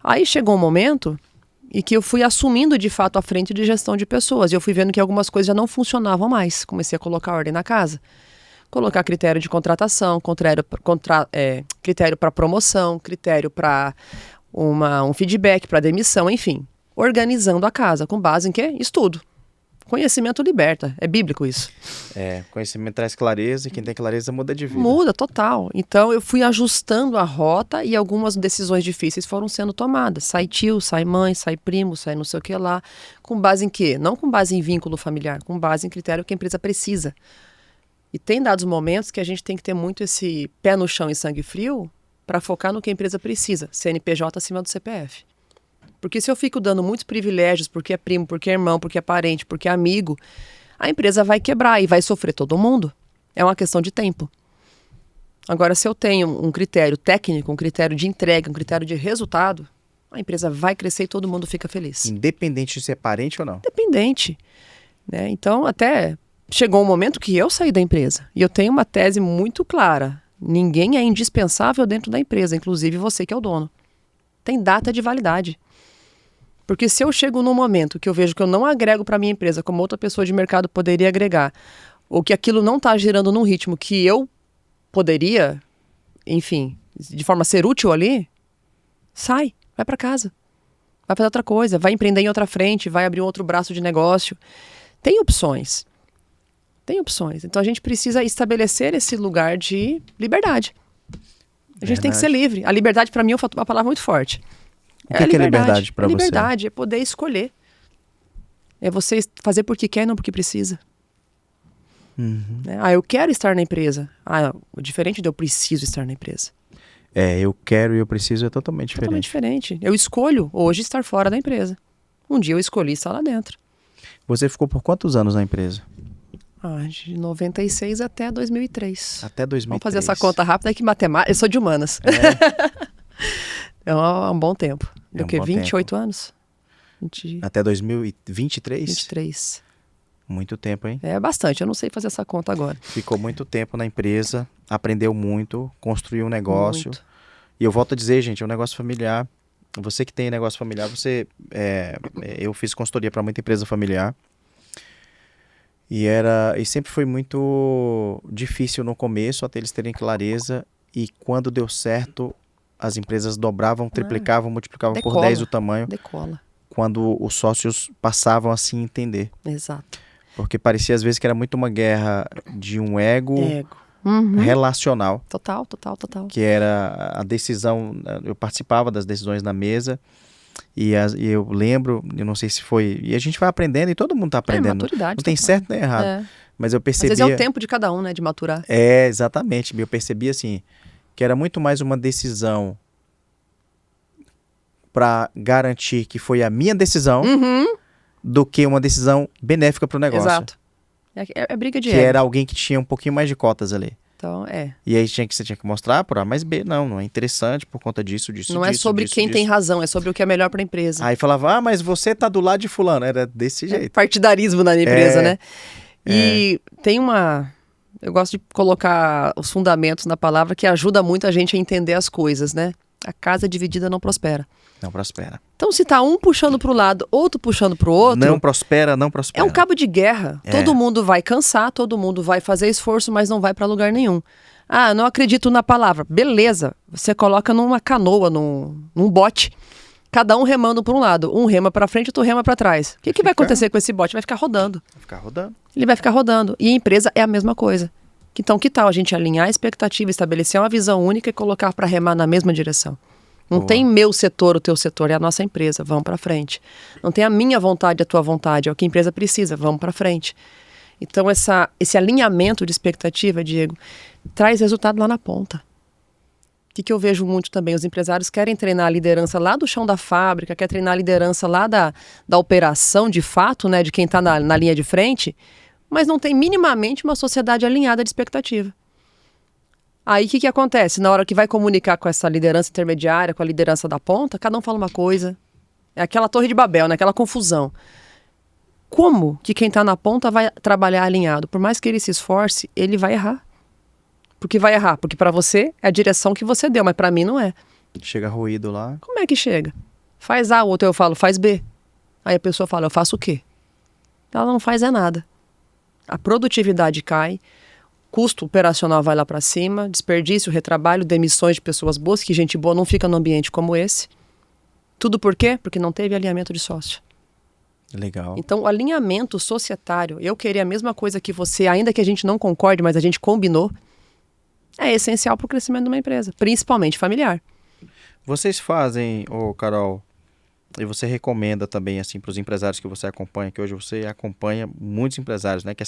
Aí chegou um momento em que eu fui assumindo de fato a frente de gestão de pessoas, e eu fui vendo que algumas coisas já não funcionavam mais. Comecei a colocar ordem na casa. Colocar critério de contratação, critério para promoção, critério para um feedback, para demissão, enfim. Organizando a casa, com base em quê? Estudo. Conhecimento liberta. É bíblico isso. É, conhecimento traz clareza e quem tem clareza muda de vida. Muda, total. Então eu fui ajustando a rota e algumas decisões difíceis foram sendo tomadas. Sai tio, sai mãe, sai primo, sai não sei o que lá. Com base em quê? Não com base em vínculo familiar, com base em critério que a empresa precisa. E tem dados momentos que a gente tem que ter muito esse pé no chão e sangue frio para focar no que a empresa precisa. CNPJ acima do CPF. Porque se eu fico dando muitos privilégios porque é primo, porque é irmão, porque é parente, porque é amigo, a empresa vai quebrar e vai sofrer todo mundo. É uma questão de tempo. Agora, se eu tenho um critério técnico, um critério de entrega, um critério de resultado, a empresa vai crescer e todo mundo fica feliz. Independente de ser parente ou não. Independente. Né? Então, até chegou um momento que eu saí da empresa. E eu tenho uma tese muito clara. Ninguém é indispensável dentro da empresa, inclusive você que é o dono. Tem data de validade. Porque se eu chego num momento que eu vejo que eu não agrego para minha empresa como outra pessoa de mercado poderia agregar, ou que aquilo não está girando num ritmo que eu poderia, enfim, de forma a ser útil ali, sai, vai para casa. Vai fazer outra coisa, vai empreender em outra frente, vai abrir um outro braço de negócio. Tem opções. Tem opções. Então a gente precisa estabelecer esse lugar de liberdade. A gente tem que ser livre. A liberdade para mim é uma palavra muito forte. O que é liberdade para você? Liberdade é poder escolher. É você fazer porque quer e não porque precisa. Uhum. Eu quero estar na empresa. Diferente de eu preciso estar na empresa. Eu quero e eu preciso é totalmente diferente. Totalmente diferente. Eu escolho hoje estar fora da empresa. Um dia eu escolhi estar lá dentro. Você ficou por quantos anos na empresa? De 96 até 2003. Até 2003. Vamos fazer essa conta rápida que matemática... Eu sou de humanas. É um bom tempo. Do que? 28 anos? Até 2023? 23. Muito tempo, hein? É bastante, eu não sei fazer essa conta agora. Ficou muito tempo na empresa, aprendeu muito, construiu um negócio. Muito. E eu volto a dizer, gente, é um negócio familiar. Você que tem negócio familiar, eu fiz consultoria para muita empresa familiar. E sempre foi muito difícil no começo, até eles terem clareza. E quando deu certo, as empresas dobravam, triplicavam, multiplicavam por 10 o tamanho. Decola. Quando os sócios passavam a se entender. Exato. Porque parecia às vezes que era muito uma guerra de um ego. Relacional. Total. Que era a decisão, eu participava das decisões na mesa e eu lembro, eu não sei se foi, e a gente vai aprendendo e todo mundo está aprendendo. Maturidade. Não tem certo nem errado. Mas eu percebia... Às vezes é o tempo de cada um, né, de maturar. Exatamente. Eu percebi assim, que era muito mais uma decisão para garantir que foi a minha decisão do que uma decisão benéfica para o negócio. Exato. É briga de que ego. era alguém que tinha um pouquinho mais de cotas ali. Então, E aí você tinha que mostrar por A mais B. Não é interessante por conta disso, não é sobre quem tem razão, é sobre o que é melhor para a empresa. Aí falava, mas você tá do lado de fulano. Era desse jeito. Partidarismo na empresa, né? E tem eu gosto de colocar os fundamentos na palavra que ajuda muito a gente a entender as coisas, né? A casa dividida não prospera. Não prospera. Então, se tá um puxando para o lado, outro puxando para o outro... Não prospera. É um cabo de guerra. Todo mundo vai cansar, todo mundo vai fazer esforço, mas não vai para lugar nenhum. Ah, não acredito na palavra. Beleza. Você coloca numa canoa, num bote, cada um remando para um lado. Um rema para frente, outro rema para trás. O que vai acontecer com esse bote? Vai ficar rodando. Vai ficar rodando. Ele vai ficar rodando. E a empresa é a mesma coisa. Então, que tal a gente alinhar a expectativa, estabelecer uma visão única e colocar para remar na mesma direção? Não tem meu setor, o teu setor, é a nossa empresa, vamos para frente. Não tem a minha vontade, a tua vontade, é o que a empresa precisa, vamos para frente. Então, esse alinhamento de expectativa, Diego, traz resultado lá na ponta. O que eu vejo muito também? Os empresários querem treinar a liderança lá do chão da fábrica, querem treinar a liderança lá da operação, de fato, né, de quem está na linha de frente, mas não tem minimamente uma sociedade alinhada de expectativa. Aí o que acontece? Na hora que vai comunicar com essa liderança intermediária, com a liderança da ponta, cada um fala uma coisa. É aquela torre de Babel, né? Aquela confusão. Como que quem está na ponta vai trabalhar alinhado? Por mais que ele se esforce, ele vai errar. Por que vai errar? Porque para você é a direção que você deu, mas para mim não é. Chega ruído lá. Como é que chega? Faz A, o outro eu falo, faz B. Aí a pessoa fala, eu faço o quê? Ela não faz nada. A produtividade cai, custo operacional vai lá para cima, desperdício, retrabalho, demissões de pessoas boas, que gente boa não fica num ambiente como esse. Tudo por quê? Porque não teve alinhamento de sócio. Legal. Então, o alinhamento societário, eu queria a mesma coisa que você, ainda que a gente não concorde, mas a gente combinou, é essencial para o crescimento de uma empresa, principalmente familiar. Vocês fazem, Carol, e você recomenda também assim para os empresários que você acompanha, que hoje você acompanha muitos empresários, né? Que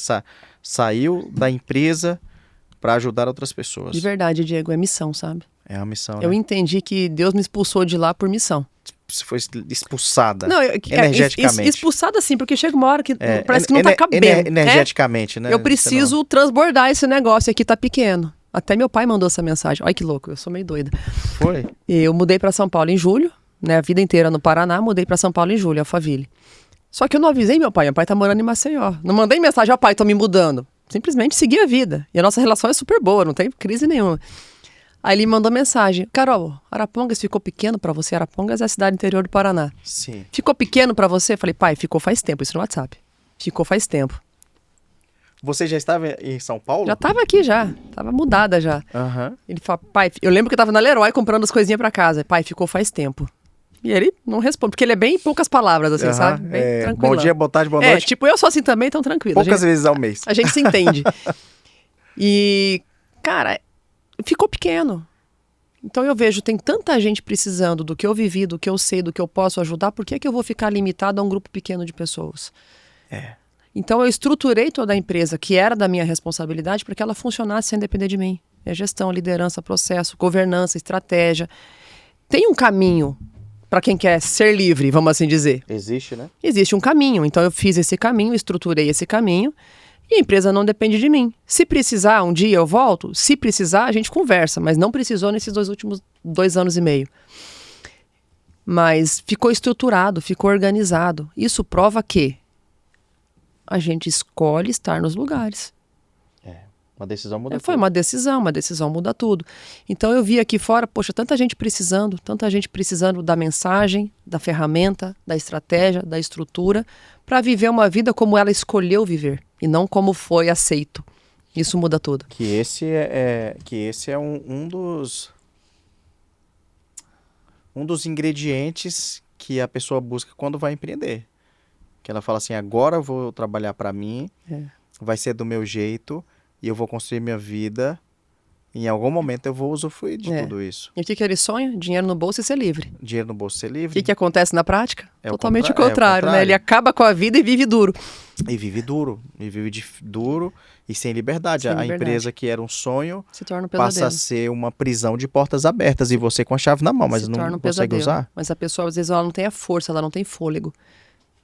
saiu da empresa para ajudar outras pessoas. De verdade, Diego, é missão, sabe? É uma missão, Eu né? entendi que Deus me expulsou de lá por missão. Você foi expulsada não, energeticamente. Expulsada sim, porque chega uma hora que parece que não tá cabendo. Energeticamente, né? Eu preciso transbordar esse negócio aqui, tá pequeno. Até meu pai mandou essa mensagem. Olha que louco, eu sou meio doida. Foi? Eu mudei para São Paulo em julho, né? A vida inteira no Paraná, mudei para São Paulo em julho, Alphaville. Só que eu não avisei meu pai tá morando em Maceió. Não mandei mensagem, ó pai, tô me mudando. Simplesmente segui a vida. E a nossa relação é super boa, não tem crise nenhuma. Aí ele mandou mensagem, Carol, Arapongas ficou pequeno pra você? Arapongas é a cidade interior do Paraná. Sim. Ficou pequeno pra você? Falei, pai, ficou faz tempo, isso no WhatsApp. Ficou faz tempo. Você já estava em São Paulo? Já tava aqui já, tava mudada já. Uhum. Ele fala, pai, eu lembro que eu tava na Leroy comprando as coisinhas pra casa. Pai, ficou faz tempo. E ele não responde, porque ele é bem poucas palavras, assim, sabe? Bem tranquilo. Bom dia, boa tarde, boa noite. Tipo, eu sou assim também, então tranquilo. Poucas vezes ao mês. A gente se entende. E, cara, ficou pequeno. Então eu vejo, tem tanta gente precisando do que eu vivi, do que eu sei, do que eu posso ajudar, por que eu vou ficar limitado a um grupo pequeno de pessoas? Então eu estruturei toda a empresa, que era da minha responsabilidade, para que ela funcionasse sem depender de mim. É gestão, liderança, processo, governança, estratégia. Tem um caminho para quem quer ser livre, vamos assim dizer. Existe, né? Existe um caminho. Então eu fiz esse caminho, estruturei esse caminho, e a empresa não depende de mim. Se precisar, um dia eu volto. Se precisar, a gente conversa. Mas não precisou nesses últimos 2 anos e meio. Mas ficou estruturado, ficou organizado. Isso prova que a gente escolhe estar nos lugares. Uma decisão muda tudo. Foi uma decisão muda tudo. Então eu vi aqui fora, poxa, tanta gente precisando da mensagem, da ferramenta, da estratégia, da estrutura, para viver uma vida como ela escolheu viver, e não como foi aceito. Isso muda tudo. Que esse é um dos ingredientes que a pessoa busca quando vai empreender. Que ela fala assim, agora eu vou trabalhar para mim, vai ser do meu jeito, e eu vou construir minha vida, em algum momento eu vou usufruir de tudo isso. E o que ele sonha? Dinheiro no bolso e ser livre. Dinheiro no bolso e ser livre. O que acontece na prática? Totalmente o contrário, contrário, né? Ele acaba com a vida e vive duro. E vive duro, duro e sem liberdade. A empresa que era um sonho se torna um pesadelo. Passa a ser uma prisão de portas abertas, e você com a chave na mão, mas não consegue usar. Mas a pessoa, às vezes, ela não tem a força, ela não tem fôlego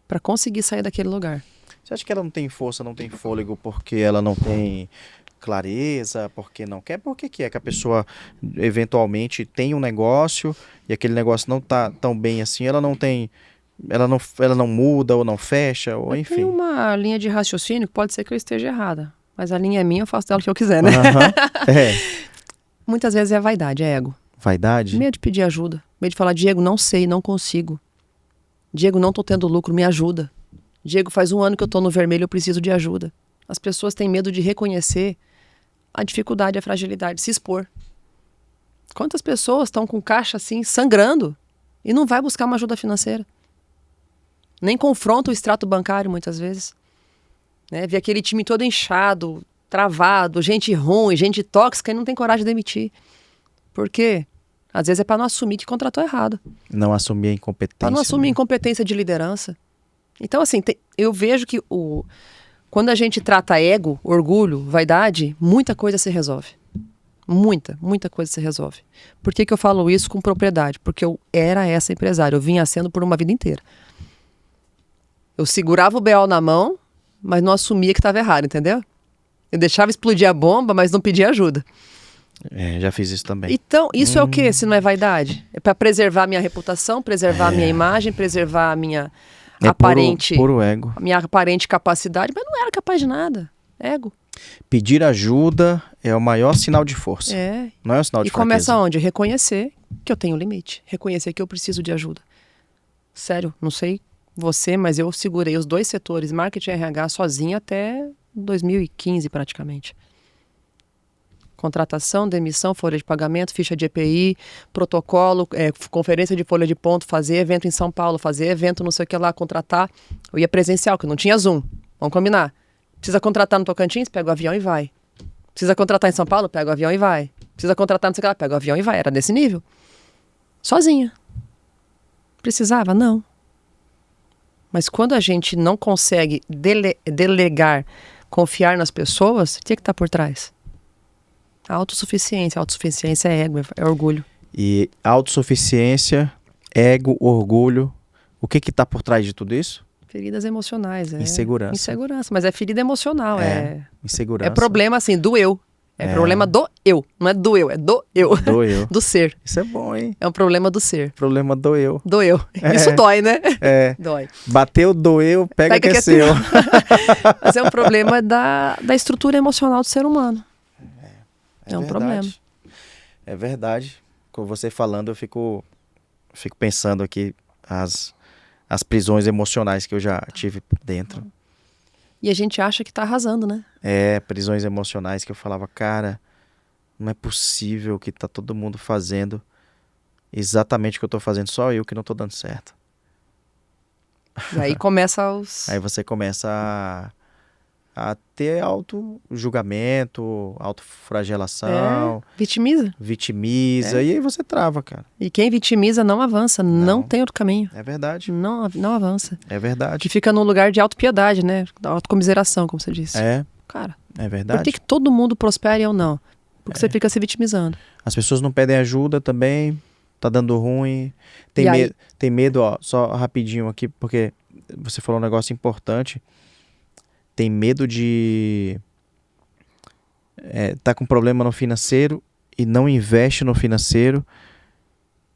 para conseguir sair daquele lugar. Você acha que ela não tem força, não tem fôlego porque ela não tem clareza, porque não quer, porque que é que a pessoa eventualmente tem um negócio e aquele negócio não tá tão bem assim, ela não muda ou não fecha, ou Eu tenho enfim. uma linha de raciocínio que pode ser que eu esteja errada, mas a linha é minha, eu faço dela o que eu quiser, né? Aham. É. Muitas vezes é vaidade, é ego. Vaidade? Medo de pedir ajuda. Medo de falar, Diego, não sei, não consigo. Diego, não tô tendo lucro, me ajuda. Diego, faz 1 ano que eu tô no vermelho, eu preciso de ajuda. As pessoas têm medo de reconhecer a dificuldade, a fragilidade, se expor. Quantas pessoas estão com caixa assim, sangrando, e não vai buscar uma ajuda financeira? Nem confronta o extrato bancário, muitas vezes. Né? Vê aquele time todo inchado, travado, gente ruim, gente tóxica, e não tem coragem de demitir. Por quê? Às vezes é para não assumir que contratou errado. Não assumir a incompetência. Para não assumir né? incompetência de liderança. Então, assim, eu vejo que quando a gente trata ego, orgulho, vaidade, muita coisa se resolve. Muita coisa se resolve. Por que eu falo isso com propriedade? Porque eu era essa empresária, eu vinha sendo por uma vida inteira. Eu segurava o BO na mão, mas não assumia que estava errado, entendeu? Eu deixava explodir a bomba, mas não pedia ajuda. Já fiz isso também. Então, isso é o quê, se não é vaidade? É para preservar a minha reputação, preservar a minha imagem, preservar a minha aparente... Puro ego. A minha aparente capacidade, mas não era capaz de nada. Ego. Pedir ajuda é o maior sinal de força. Não é um sinal de E fraqueza. começa onde? Reconhecer que eu tenho limite. Reconhecer que eu preciso de ajuda. Sério, não sei você, mas eu segurei os 2 setores, marketing e RH, sozinha até 2015 praticamente. Contratação, demissão, folha de pagamento, ficha de EPI, protocolo, conferência de folha de ponto, fazer evento em São Paulo, fazer evento não sei o que lá, contratar. Eu ia presencial, que não tinha Zoom. Vamos combinar. Precisa contratar no Tocantins? Pega o avião e vai. Precisa contratar em São Paulo? Pega o avião e vai. Precisa contratar não sei o que lá? Pega o avião e vai. Era desse nível. Sozinha. Precisava? Não. Mas quando a gente não consegue delegar, confiar nas pessoas, o que está por trás? A autossuficiência. A autossuficiência é ego, é orgulho. E autossuficiência, ego, orgulho. O que está por trás de tudo isso? Feridas emocionais. Insegurança. Insegurança, mas é ferida emocional. Insegurança. É problema assim, do eu. É problema do eu. Não é do eu, é do eu. Do eu. Do ser. Isso é bom, hein? É um problema do ser. Problema do eu. Do eu. Isso dói, né? Dói. Bateu, doeu, pega que é seu. Mas é um problema da estrutura emocional do ser humano. É um problema. É verdade. Com você falando, eu fico pensando aqui as prisões emocionais que eu já tive por dentro. E a gente acha que tá arrasando, né? Prisões emocionais que eu falava, cara, não é possível que tá todo mundo fazendo exatamente o que eu tô fazendo, só eu que não tô dando certo. E aí começa os... Aí você começa a ter auto-julgamento, auto-flagelação. Vitimiza, e aí você trava, cara. E quem vitimiza não avança, não tem outro caminho. É verdade. Não avança. É verdade. Que fica num lugar de autopiedade, né? Da autocomiseração, como você disse. Cara, é verdade. Por que todo mundo prospera e eu não? Porque você fica se vitimizando. As pessoas não pedem ajuda também, tá dando ruim. Tem medo, ó, só rapidinho aqui, porque você falou um negócio importante. Tem medo de tá com problema no financeiro e não investe no financeiro.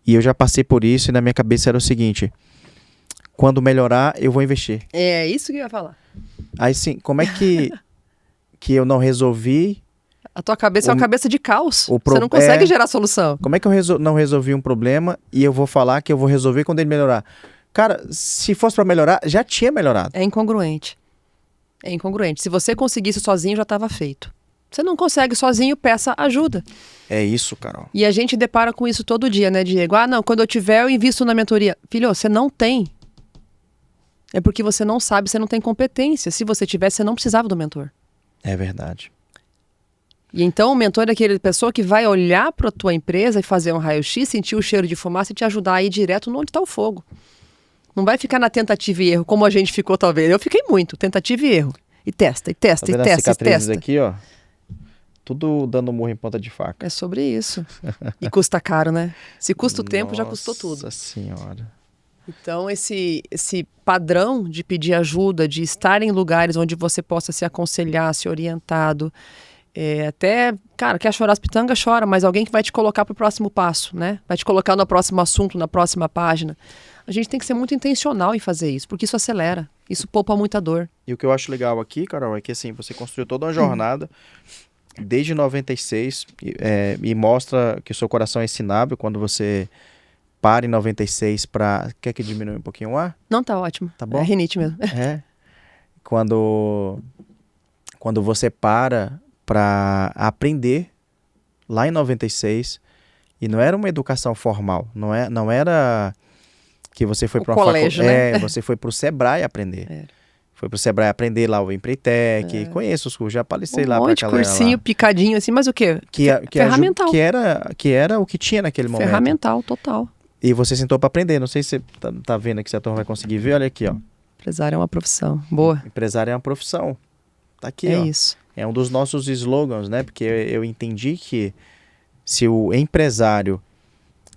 E eu já passei por isso e na minha cabeça era o seguinte: quando melhorar, eu vou investir. É isso que eu ia falar. Aí sim, como é que eu não resolvi? A tua cabeça é uma cabeça de caos. Você não consegue gerar solução. Como é que eu não resolvi um problema e eu vou falar que eu vou resolver quando ele melhorar? Cara, se fosse pra melhorar, já tinha melhorado. É incongruente. É incongruente. Se você conseguisse sozinho, já estava feito. Você não consegue sozinho, peça ajuda. É isso, Carol. E a gente depara com isso todo dia, né, Diego? Ah, não, quando eu tiver, eu invisto na mentoria. Filho, você não tem. É porque você não sabe, você não tem competência. Se você tivesse, você não precisava do mentor. É verdade. E então o mentor é aquele pessoa que vai olhar para a tua empresa e fazer um raio-x, sentir o cheiro de fumaça e te ajudar a ir direto onde está o fogo. Não vai ficar na tentativa e erro, como a gente ficou talvez. Eu fiquei muito, tentativa e erro. E testa, e testa, Tá vendo e as testa, e cicatrizes testa. aqui, ó. Tudo dando murro em ponta de faca. É sobre isso. E custa caro, né? Se custa o tempo, já custou tudo. Nossa Senhora. Então, esse padrão de pedir ajuda, de estar em lugares onde você possa se aconselhar, ser orientado, Até, cara, quer chorar as pitangas, chora, mas alguém que vai te colocar para o próximo passo, né? Vai te colocar no próximo assunto, na próxima página. A gente tem que ser muito intencional em fazer isso, porque isso acelera, isso poupa muita dor. E o que eu acho legal aqui, Carol, é que assim, você construiu toda uma jornada desde 96 e mostra que o seu coração é ensinável quando você para em 96 para... Quer que diminua um pouquinho o ar? Não, tá ótimo. Tá bom? É rinite mesmo. Quando você para aprender lá em 96, e não era uma educação formal, não era que você foi para uma colégio, né? Você foi para o Sebrae aprender. Foi para o Sebrae aprender lá o Empretec, conheço os cursos, já palestrei lá para monte de cursinho, picadinho assim, mas o quê? Ferramental. Que era o que tinha naquele momento. Ferramental, total. E você sentou para aprender, não sei se você tá vendo aqui, se a turma vai conseguir ver, olha aqui, ó. Empresário é uma profissão, boa. Empresário é uma profissão, tá aqui, ó. É isso. É um dos nossos slogans, né? Porque eu entendi que se o empresário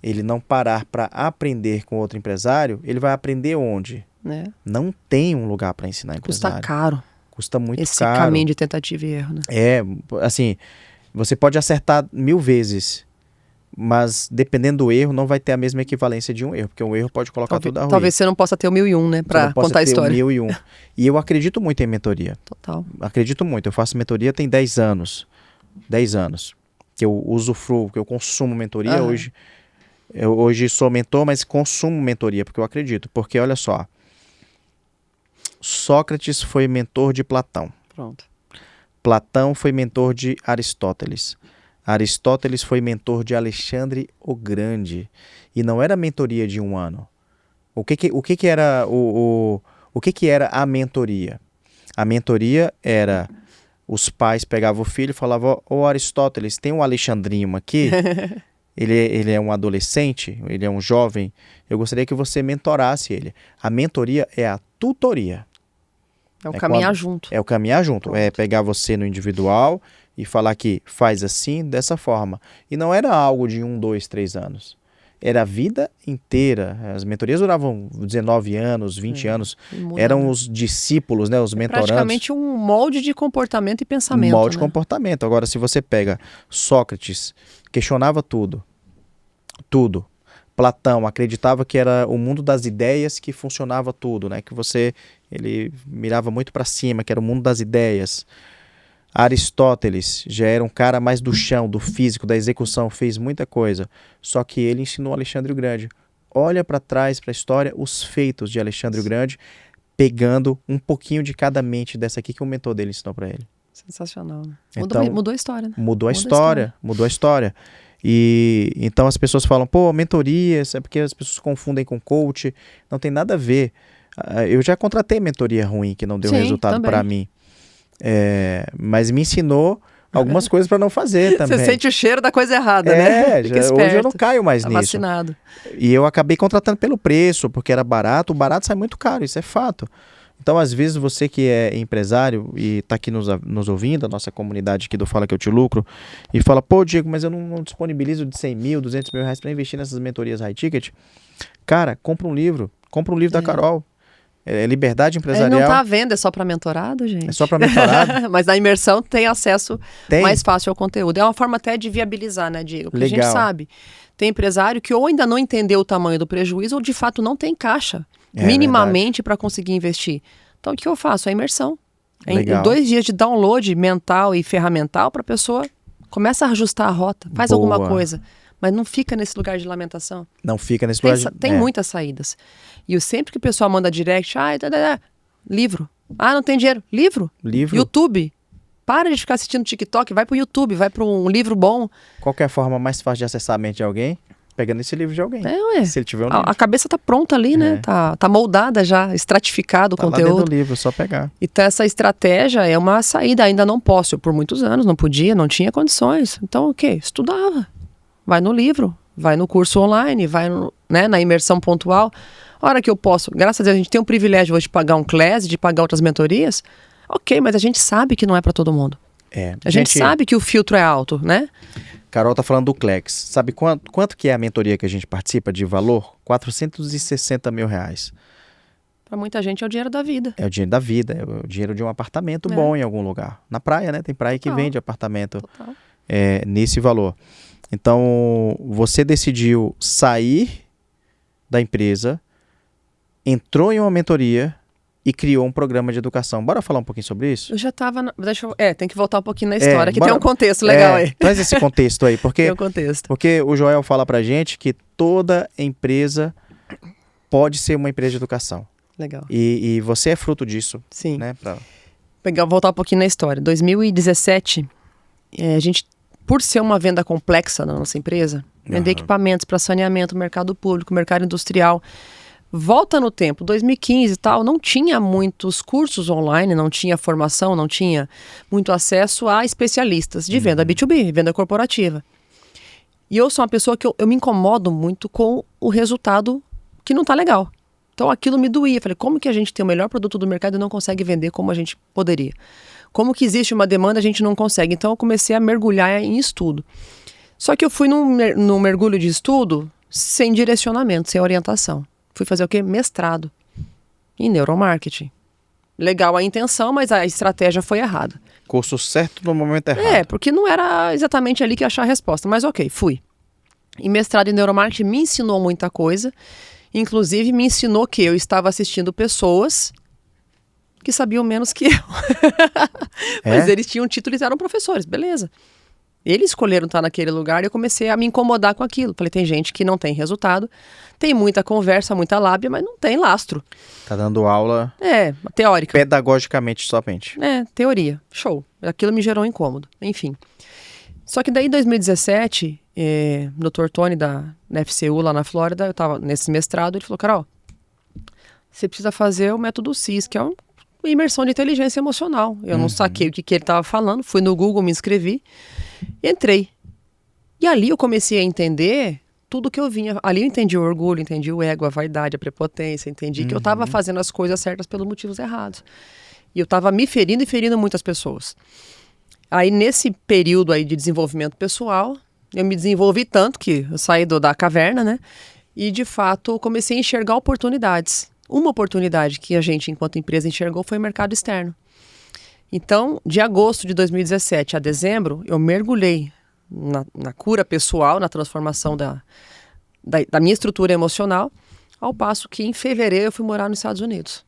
ele não parar para aprender com outro empresário, ele vai aprender onde? Não tem um lugar para ensinar empresário. Custa caro. Custa muito Esse caro. caminho de tentativa e erro, né? Assim, você pode acertar 1000 vezes, mas dependendo do erro, não vai ter a mesma equivalência de um erro, porque um erro pode colocar tudo a ruim. Talvez você não possa ter o 1001, né, para contar a história. 1001. E eu acredito muito em mentoria. Total. Acredito muito. Eu faço mentoria tem 10 anos. 10 anos. Que eu usufruo, que eu consumo mentoria hoje. Eu hoje sou mentor, mas consumo mentoria, porque eu acredito. Porque, olha só, Sócrates foi mentor de Platão. Pronto. Platão foi mentor de Aristóteles. Aristóteles foi mentor de Alexandre o Grande. E não era mentoria de um ano. O que era o que era a mentoria? A mentoria era os pais pegavam o filho e falavam: ô Aristóteles, tem um Alexandrinho aqui, ele é um adolescente, ele é um jovem, eu gostaria que você mentorasse ele. A mentoria é a tutoria. É o caminhar junto. É o caminhar junto. Pronto. É pegar você no individual e falar que faz assim, dessa forma. E não era algo de 1, 2, 3 anos. Era a vida inteira. As mentorias duravam 19 anos, 20 anos. Eram os discípulos, né, os mentorandos. Praticamente um molde de comportamento e pensamento. Molde de comportamento. Agora, se você pega Sócrates, questionava tudo. Tudo. Platão acreditava que era o mundo das ideias que funcionava tudo, né? Que ele mirava muito para cima, que era o mundo das ideias. Aristóteles já era um cara mais do chão, do físico, da execução, fez muita coisa. Só que ele ensinou Alexandre o Grande. Olha para trás, para a história, os feitos de Alexandre o Grande, pegando um pouquinho de cada mente dessa aqui que o mentor dele ensinou para ele. Sensacional, né? Então, mudou a história, né? Mudou a história. E então as pessoas falam, pô, mentorias, é porque as pessoas confundem com coach. Não tem nada a ver. Eu já contratei mentoria ruim que não deu resultado para mim. Mas me ensinou algumas coisas para não fazer também. Você sente o cheiro da coisa errada, né? Hoje eu não caio mais nisso. Vacinado. E eu acabei contratando pelo preço, porque era barato. O barato sai muito caro, isso é fato. Então, às vezes, você que é empresário e está aqui nos ouvindo, a nossa comunidade aqui do Fala Que Eu Te Lucro, e fala, pô, Diego, mas eu não disponibilizo de 100 mil, 200 mil reais para investir nessas mentorias high ticket. Cara, compra um livro da Carol. Liberdade Empresarial. Ele não está à venda, é só para mentorado, gente. É só para mentorado. Mas na imersão tem acesso mais fácil ao conteúdo. É uma forma até de viabilizar, né, Diego? Porque Legal. A gente sabe, tem empresário que ou ainda não entendeu o tamanho do prejuízo ou de fato não tem caixa minimamente para conseguir investir. Então o que eu faço? A imersão. Em 2 dias de download mental e ferramental para a pessoa começa a ajustar a rota, faz alguma coisa. Mas não fica nesse lugar de lamentação. Não fica nesse lugar de... Tem muitas saídas. E eu sempre que o pessoal manda direct, livro. Não tem dinheiro. Livro. YouTube. Para de ficar assistindo TikTok, vai pro YouTube, vai para um livro bom. Qual que é a forma mais fácil de acessar a mente de alguém? Pegando esse livro de alguém. Se ele tiver um livro. A cabeça tá pronta ali, né? Tá moldada já, estratificado o conteúdo. Lá dentro do livro, só pegar. Então essa estratégia é uma saída. Ainda não posso. Eu, por muitos anos, não podia, não tinha condições. Então o quê? Estudava. Vai no livro, vai no curso online, vai na imersão pontual. A hora que eu posso, graças a Deus, a gente tem o privilégio hoje de pagar um class, de pagar outras mentorias. Ok, mas a gente sabe que não é para todo mundo. A gente sabe que o filtro é alto, né? Carol tá falando do Clex. Sabe quanto que é a mentoria que a gente participa de valor? R$460 mil. Para muita gente é o dinheiro da vida. É o dinheiro da vida, é o dinheiro de um apartamento bom em algum lugar. Na praia, né? Tem praia que vende apartamento nesse valor. Então, você decidiu sair da empresa, entrou em uma mentoria e criou um programa de educação. Bora falar um pouquinho sobre isso? Eu já estava... tem que voltar um pouquinho na história, que tem um contexto legal aí. Traz esse contexto aí, porque, tem um contexto. Porque o Joel fala pra gente que toda empresa pode ser uma empresa de educação. Legal. E você é fruto disso. Sim. Né? Voltar um pouquinho na história. 2017, a gente, por ser uma venda complexa na nossa empresa, vender equipamentos para saneamento, mercado público, mercado industrial. Volta no tempo, 2015 e tal, não tinha muitos cursos online, não tinha formação, não tinha muito acesso a especialistas de venda B2B, venda corporativa. E eu sou uma pessoa que eu me incomodo muito com o resultado que não tá legal. Então aquilo me doía. Falei, como que a gente tem o melhor produto do mercado e não consegue vender como a gente poderia? Como que existe uma demanda e a gente não consegue? Então eu comecei a mergulhar em estudo. Só que eu fui num mergulho de estudo sem direcionamento, sem orientação. Fui fazer o quê? Mestrado em neuromarketing. Legal a intenção, mas a estratégia foi errada. Curso certo no momento errado. Porque não era exatamente ali que ia achar a resposta. Mas ok, fui. E mestrado em neuromarketing me ensinou muita coisa. Inclusive me ensinou que eu estava assistindo pessoas que sabiam menos que eu. Mas eles tinham título e eram professores, beleza. Eles escolheram estar naquele lugar e eu comecei a me incomodar com aquilo. Falei, tem gente que não tem resultado, tem muita conversa, muita lábia, mas não tem lastro. Tá dando aula... teórica. Pedagogicamente somente. Teoria. Show. Aquilo me gerou um incômodo. Enfim. Só que daí em 2017, Dr. Tony da FCU lá na Flórida, eu tava nesse mestrado, ele falou, Carol, você precisa fazer o método CIS, que é uma imersão de inteligência emocional. Eu não saquei o que ele estava falando, fui no Google, me inscrevi, entrei. E ali eu comecei a entender tudo que eu vinha. Ali eu entendi o orgulho, entendi o ego, a vaidade, a prepotência, entendi que eu estava fazendo as coisas certas pelos motivos errados. E eu estava me ferindo e ferindo muitas pessoas. Aí nesse período aí de desenvolvimento pessoal, eu me desenvolvi tanto que eu saí da caverna, né? E de fato comecei a enxergar oportunidades. Uma oportunidade que a gente, enquanto empresa, enxergou foi o mercado externo. Então, de agosto de 2017 a dezembro, eu mergulhei na cura pessoal, na transformação da minha estrutura emocional, ao passo que em fevereiro eu fui morar nos Estados Unidos.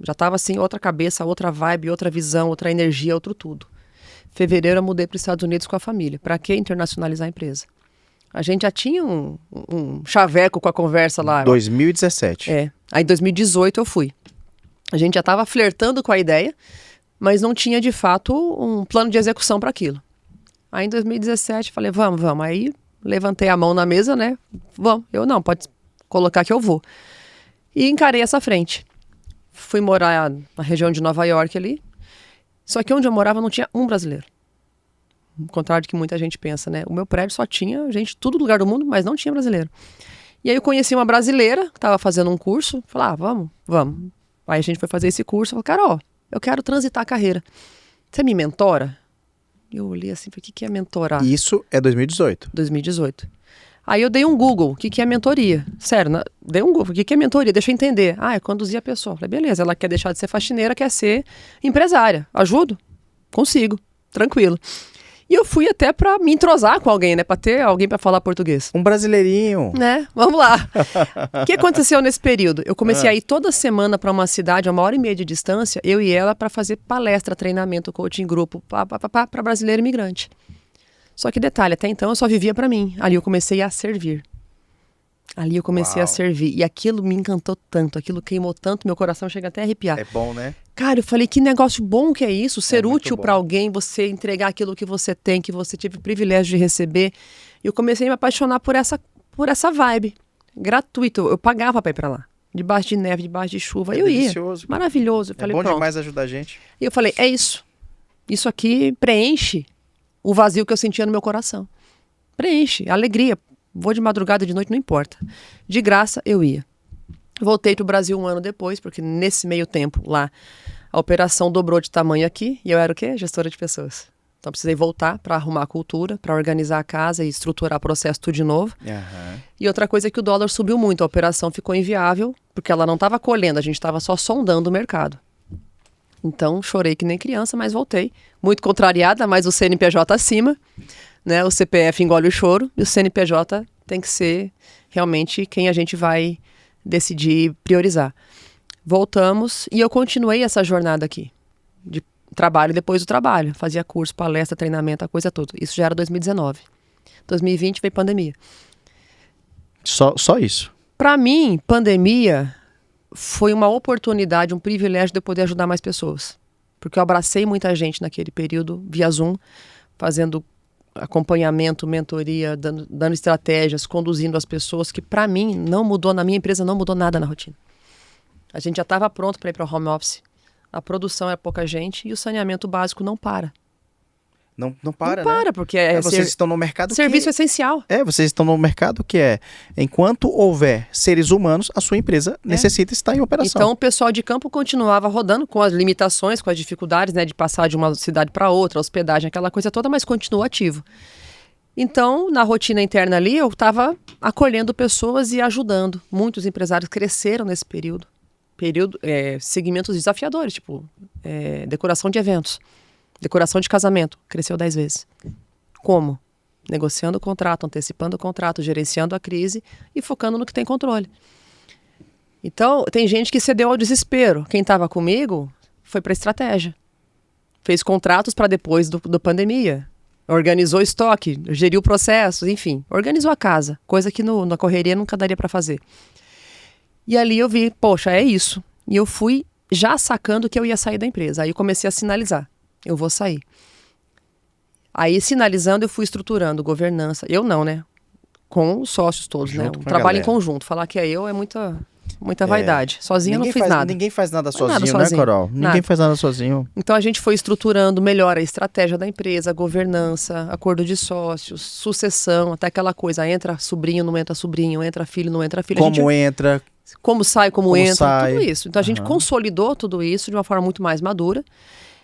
Já estava assim, outra cabeça, outra vibe, outra visão, outra energia, outro tudo. Fevereiro eu mudei para os Estados Unidos com a família. Para que internacionalizar a empresa? A gente já tinha um chaveco com a conversa lá. 2017. Aí em 2018 eu fui. A gente já estava flertando com a ideia, mas não tinha de fato um plano de execução para aquilo. Aí em 2017 falei, vamos. Aí levantei a mão na mesa, né? Vamos. Eu não, pode colocar que eu vou. E encarei essa frente. Fui morar na região de Nova York ali. Só que onde eu morava não tinha um brasileiro. Ao contrário do que muita gente pensa, né? O meu prédio só tinha gente de todo lugar do mundo, mas não tinha brasileiro. E aí eu conheci uma brasileira que estava fazendo um curso. Falei, vamos. Aí a gente foi fazer esse curso. Eu falei, Carol, eu quero transitar a carreira. Você me mentora? Eu olhei assim, falei, o que é mentorar? Isso é 2018. 2018. Aí eu dei um Google, o que é mentoria? Sério, dei um Google, o que é mentoria? Deixa eu entender. É conduzir a pessoa. Falei, beleza, ela quer deixar de ser faxineira, quer ser empresária. Ajudo? Consigo, tranquilo. E eu fui até pra me entrosar com alguém, né? Pra ter alguém pra falar português. Um brasileirinho. Né? Vamos lá. O que aconteceu nesse período? Eu comecei a ir toda semana pra uma cidade, a 1h30 de distância, eu e ela, pra fazer palestra, treinamento, coaching, grupo, pra brasileiro imigrante. Só que detalhe, até então eu só vivia pra mim. Ali eu comecei a servir. A servir. E aquilo me encantou tanto, aquilo queimou tanto, meu coração chega até a arrepiar. É bom, né? Cara, eu falei, que negócio bom que é isso, ser útil pra alguém, você entregar aquilo que você tem, que você teve o privilégio de receber. E eu comecei a me apaixonar por essa vibe. Gratuito, eu pagava pra ir pra lá. Debaixo de neve, debaixo de chuva, eu ia. Maravilhoso. Eu falei, bom demais ajudar a gente. E eu falei, é isso. Isso aqui preenche o vazio que eu sentia no meu coração. Preenche, alegria. Vou de madrugada, de noite, não importa. De graça, eu ia. Voltei pro Brasil 1 ano depois, porque nesse meio tempo lá, a operação dobrou de tamanho aqui, e eu era o quê? Gestora de pessoas. Então precisei voltar para arrumar a cultura, para organizar a casa e estruturar o processo tudo de novo. E outra coisa é que o dólar subiu muito, a operação ficou inviável, porque ela não estava colhendo, a gente estava só sondando o mercado. Então chorei que nem criança, mas voltei. Muito contrariada, mas o CNPJ acima, né? O CPF engole o choro e o CNPJ tem que ser realmente quem a gente vai decidir priorizar. Voltamos e eu continuei essa jornada aqui, de trabalho depois do trabalho. Fazia curso, palestra, treinamento, a coisa toda. Isso já era 2019. 2020 veio pandemia. Só isso? Para mim, pandemia foi uma oportunidade, um privilégio de eu poder ajudar mais pessoas. Porque eu abracei muita gente naquele período, via Zoom, fazendo acompanhamento, mentoria, dando estratégias, conduzindo as pessoas, que para mim não mudou, na minha empresa não mudou nada na rotina. A gente já estava pronto para ir para o home office. A produção é pouca gente e o saneamento básico não para. Não para, não né? para, porque vocês estão no mercado serviço essencial. Vocês estão no mercado que enquanto houver seres humanos, a sua empresa necessita estar em operação. Então o pessoal de campo continuava rodando com as limitações, com as dificuldades, né, de passar de uma cidade para outra, hospedagem, aquela coisa toda, mas continuou ativo. Então, na rotina interna ali, eu estava acolhendo pessoas e ajudando. Muitos empresários cresceram nesse período. Segmentos desafiadores, tipo decoração de eventos, decoração de casamento, cresceu 10 vezes. Como? Negociando o contrato, antecipando o contrato, gerenciando a crise e focando no que tem controle. Então, tem gente que cedeu ao desespero. Quem estava comigo foi para a estratégia. Fez contratos para depois da pandemia. Organizou estoque, geriu processos, enfim. Organizou a casa, coisa que na correria nunca daria para fazer. E ali eu vi, poxa, é isso. E eu fui já sacando que eu ia sair da empresa. Aí eu comecei a sinalizar, eu vou sair. Aí sinalizando eu fui estruturando governança. Eu não, né? Com os sócios todos, né? Um trabalho em conjunto. Falar que é eu é muita vaidade. Sozinha eu não fiz nada. Ninguém faz nada sozinho, né, Carol? Ninguém faz nada sozinho. Então a gente foi estruturando melhor a estratégia da empresa, a governança, acordo de sócios, sucessão, até aquela coisa, entra sobrinho, não entra sobrinho, entra filho, não entra filho. Entra... Como sai, como entra, sai. tudo isso. Então a gente consolidou tudo isso de uma forma muito mais madura.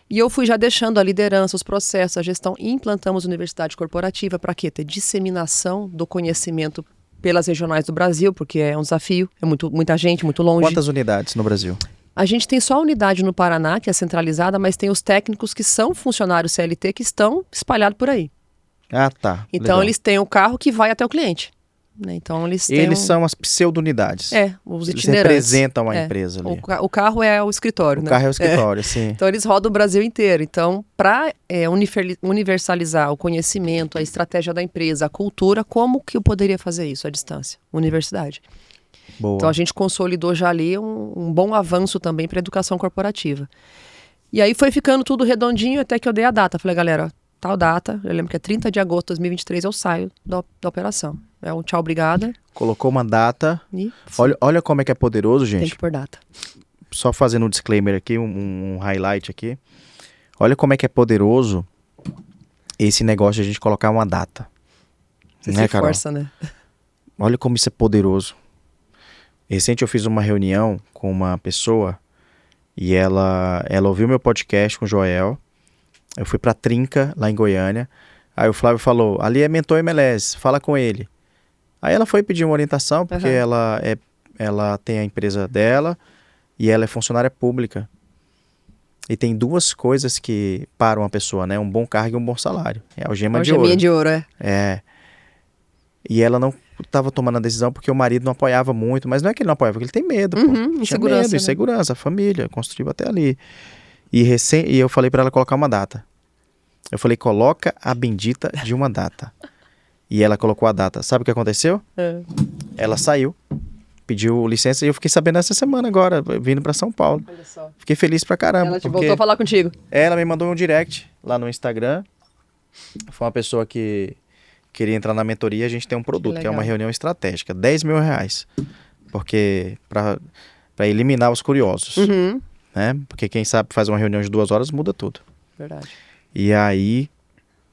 E eu fui já deixando a liderança, os processos, a gestão, e implantamos universidade corporativa para quê? Ter disseminação do conhecimento pelas regionais do Brasil, porque é um desafio, é muita gente, muito longe. Quantas unidades no Brasil? A gente tem só a unidade no Paraná, que é centralizada, mas tem os técnicos que são funcionários CLT que estão espalhados por aí. Ah, tá. Então legal. Eles têm o carro que vai até o cliente. Né? Então eles são as pseudo-unidades. Os eles itinerantes. Representam a empresa ali. O carro é o escritório, né? O carro é o escritório, sim. Então eles rodam o Brasil inteiro. Então, para universalizar o conhecimento, a estratégia da empresa, a cultura, como que eu poderia fazer isso à distância? Universidade. Boa. Então a gente consolidou já ali um bom avanço também para a educação corporativa. E aí foi ficando tudo redondinho até que eu dei a data. Falei, galera, tal data, eu lembro que é 30 de agosto de 2023, eu saio da operação. É um tchau, obrigada. Colocou uma data. E olha como é que é poderoso, gente. tem que pôr data. Só fazendo um disclaimer aqui, um highlight aqui. Olha como é que é poderoso esse negócio de a gente colocar uma data. Você né, se Carol? força, né? Olha como isso é poderoso. Recente eu fiz uma reunião com uma pessoa e ela ouviu meu podcast com o Joel. Eu fui pra Trinca, lá em Goiânia. Aí o Flávio falou, ali é mentor MLS, fala com ele. Aí ela foi pedir uma orientação, porque ela tem a empresa dela e ela é funcionária pública. E tem duas coisas que param uma pessoa, né? Um bom cargo e um bom salário. É a algema de ouro. Algeminha de ouro, É. E ela não estava tomando a decisão porque o marido não apoiava muito. Mas não é que ele não apoiava, porque ele tem medo. Tinha insegurança, medo, né? insegurança, a família, construiu até ali. E eu falei para ela colocar uma data. Eu falei, coloca a bendita de uma data. E ela colocou a data. Sabe o que aconteceu? Ela saiu, pediu licença e eu fiquei sabendo essa semana agora, vindo para São Paulo. Olha só. Fiquei feliz pra caramba. Ela voltou a falar contigo. Ela me mandou um direct lá no Instagram. Foi uma pessoa que queria entrar na mentoria. A gente tem um produto, que é uma reunião estratégica. R$10 mil. Porque para eliminar os curiosos. Né? Porque quem sabe faz uma reunião de 2 horas, muda tudo. Verdade. E aí,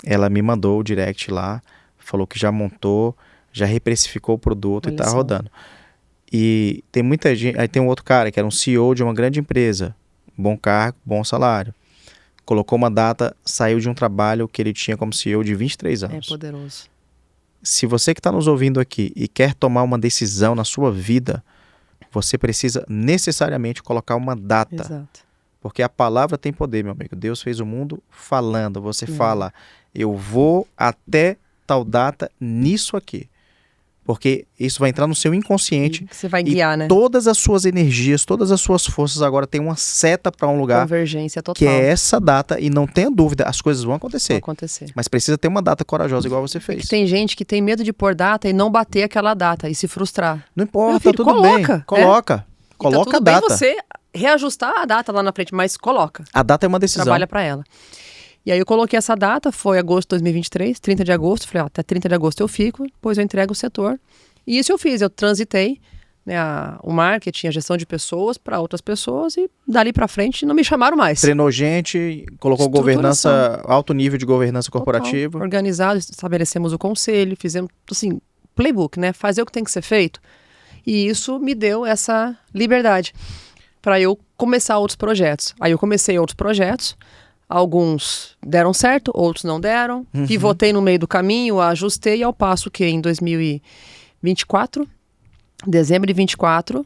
ela me mandou o direct lá, falou que já montou, já reprecificou o produto e tá rodando. E tem muita gente, aí tem um outro cara que era um CEO de uma grande empresa, bom cargo, bom salário. colocou uma data, saiu de um trabalho que ele tinha como CEO de 23 É anos. poderoso. Se você que está nos ouvindo aqui e quer tomar uma decisão na sua vida, você precisa necessariamente colocar uma data. Exato. Porque a palavra tem poder, meu amigo. Deus fez o mundo falando. Você fala, eu vou até tal data nisso aqui. Porque isso vai entrar no seu inconsciente. Você vai guiar, né? Todas as suas energias, todas as suas forças agora têm uma seta para um lugar Convergência total. que é essa data. E não tenha dúvida, as coisas vão acontecer. Vai acontecer. Mas precisa ter uma data corajosa igual você fez. Tem gente que tem medo de pôr data e não bater aquela data e se frustrar. Não importa, Meu filho, tudo coloca, bem. né? Coloca. E Coloca tá tudo a data. bem você reajustar a data lá na frente, mas coloca. A data é uma decisão. Trabalha para ela. E aí eu coloquei essa data, foi agosto de 2023, 30 de agosto. Falei, ó, até 30 de agosto eu fico, depois eu entrego o setor. E isso eu fiz, eu transitei, né, o marketing, a gestão de pessoas para outras pessoas e dali para frente não me chamaram mais. Treinou gente, colocou governança, alto nível de governança corporativa. Total, organizado, estabelecemos o conselho, fizemos, assim, playbook, né, fazer o que tem que ser feito. E isso me deu essa liberdade para eu começar outros projetos. Aí eu comecei outros projetos, alguns deram certo, outros não deram. Pivotei no meio do caminho, ajustei, ao passo que em 2024, dezembro de 24,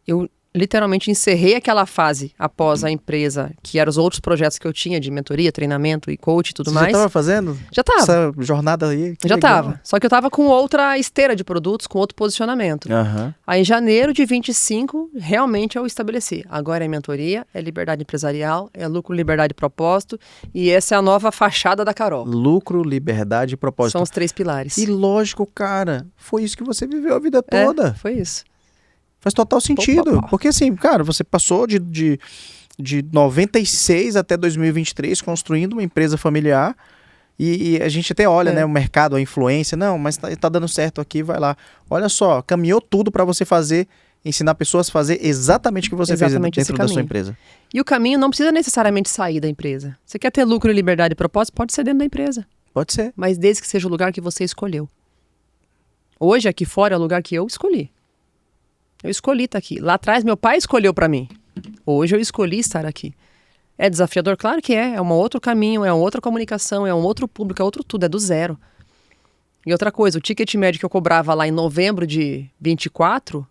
eu literalmente encerrei aquela fase após a empresa, que eram os outros projetos que eu tinha de mentoria, treinamento e coach e tudo Você mais. já estava fazendo? Já estava. Essa jornada aí? Já estava. Só que eu estava com outra esteira de produtos, com outro posicionamento. Aí em janeiro de 25, realmente eu estabeleci. Agora é mentoria, é liberdade empresarial, é lucro, liberdade e propósito. E essa é a nova fachada da Carol. Lucro, liberdade e propósito. São os 3 pilares. E lógico, cara, foi isso que você viveu a vida toda. Foi isso. Faz total sentido. Porque assim, cara, você passou de 96 até 2023 construindo uma empresa familiar e a gente até olha, né, o mercado, a influência. Não, mas tá dando certo aqui, vai lá. Olha só, caminhou tudo para você fazer, ensinar pessoas a fazer exatamente o que você fez dentro da sua empresa. E o caminho não precisa necessariamente sair da empresa. Você quer ter lucro, liberdade e propósito, pode ser dentro da empresa. Pode ser. Mas desde que seja o lugar que você escolheu. Hoje, aqui fora, é o lugar que eu escolhi. Eu escolhi estar aqui. Lá atrás, meu pai escolheu para mim. Hoje eu escolhi estar aqui. É desafiador? Claro que é. É um outro caminho, é uma outra comunicação, é um outro público, é outro tudo, é do zero. E outra coisa, o ticket médio que eu cobrava lá em novembro de 24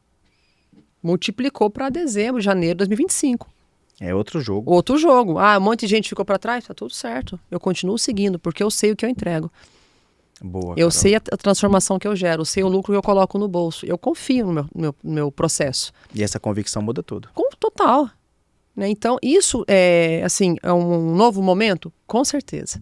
multiplicou para dezembro, janeiro de 2025. É outro jogo. Outro jogo. Ah, um monte de gente ficou para trás, tá tudo certo. Eu continuo seguindo, porque eu sei o que eu entrego. Boa, eu Carol. sei a transformação que eu gero, eu sei o lucro que eu coloco no bolso. Eu confio no meu processo. E essa convicção muda tudo. Total. Né? Então, isso é, assim, é um novo momento? Com certeza.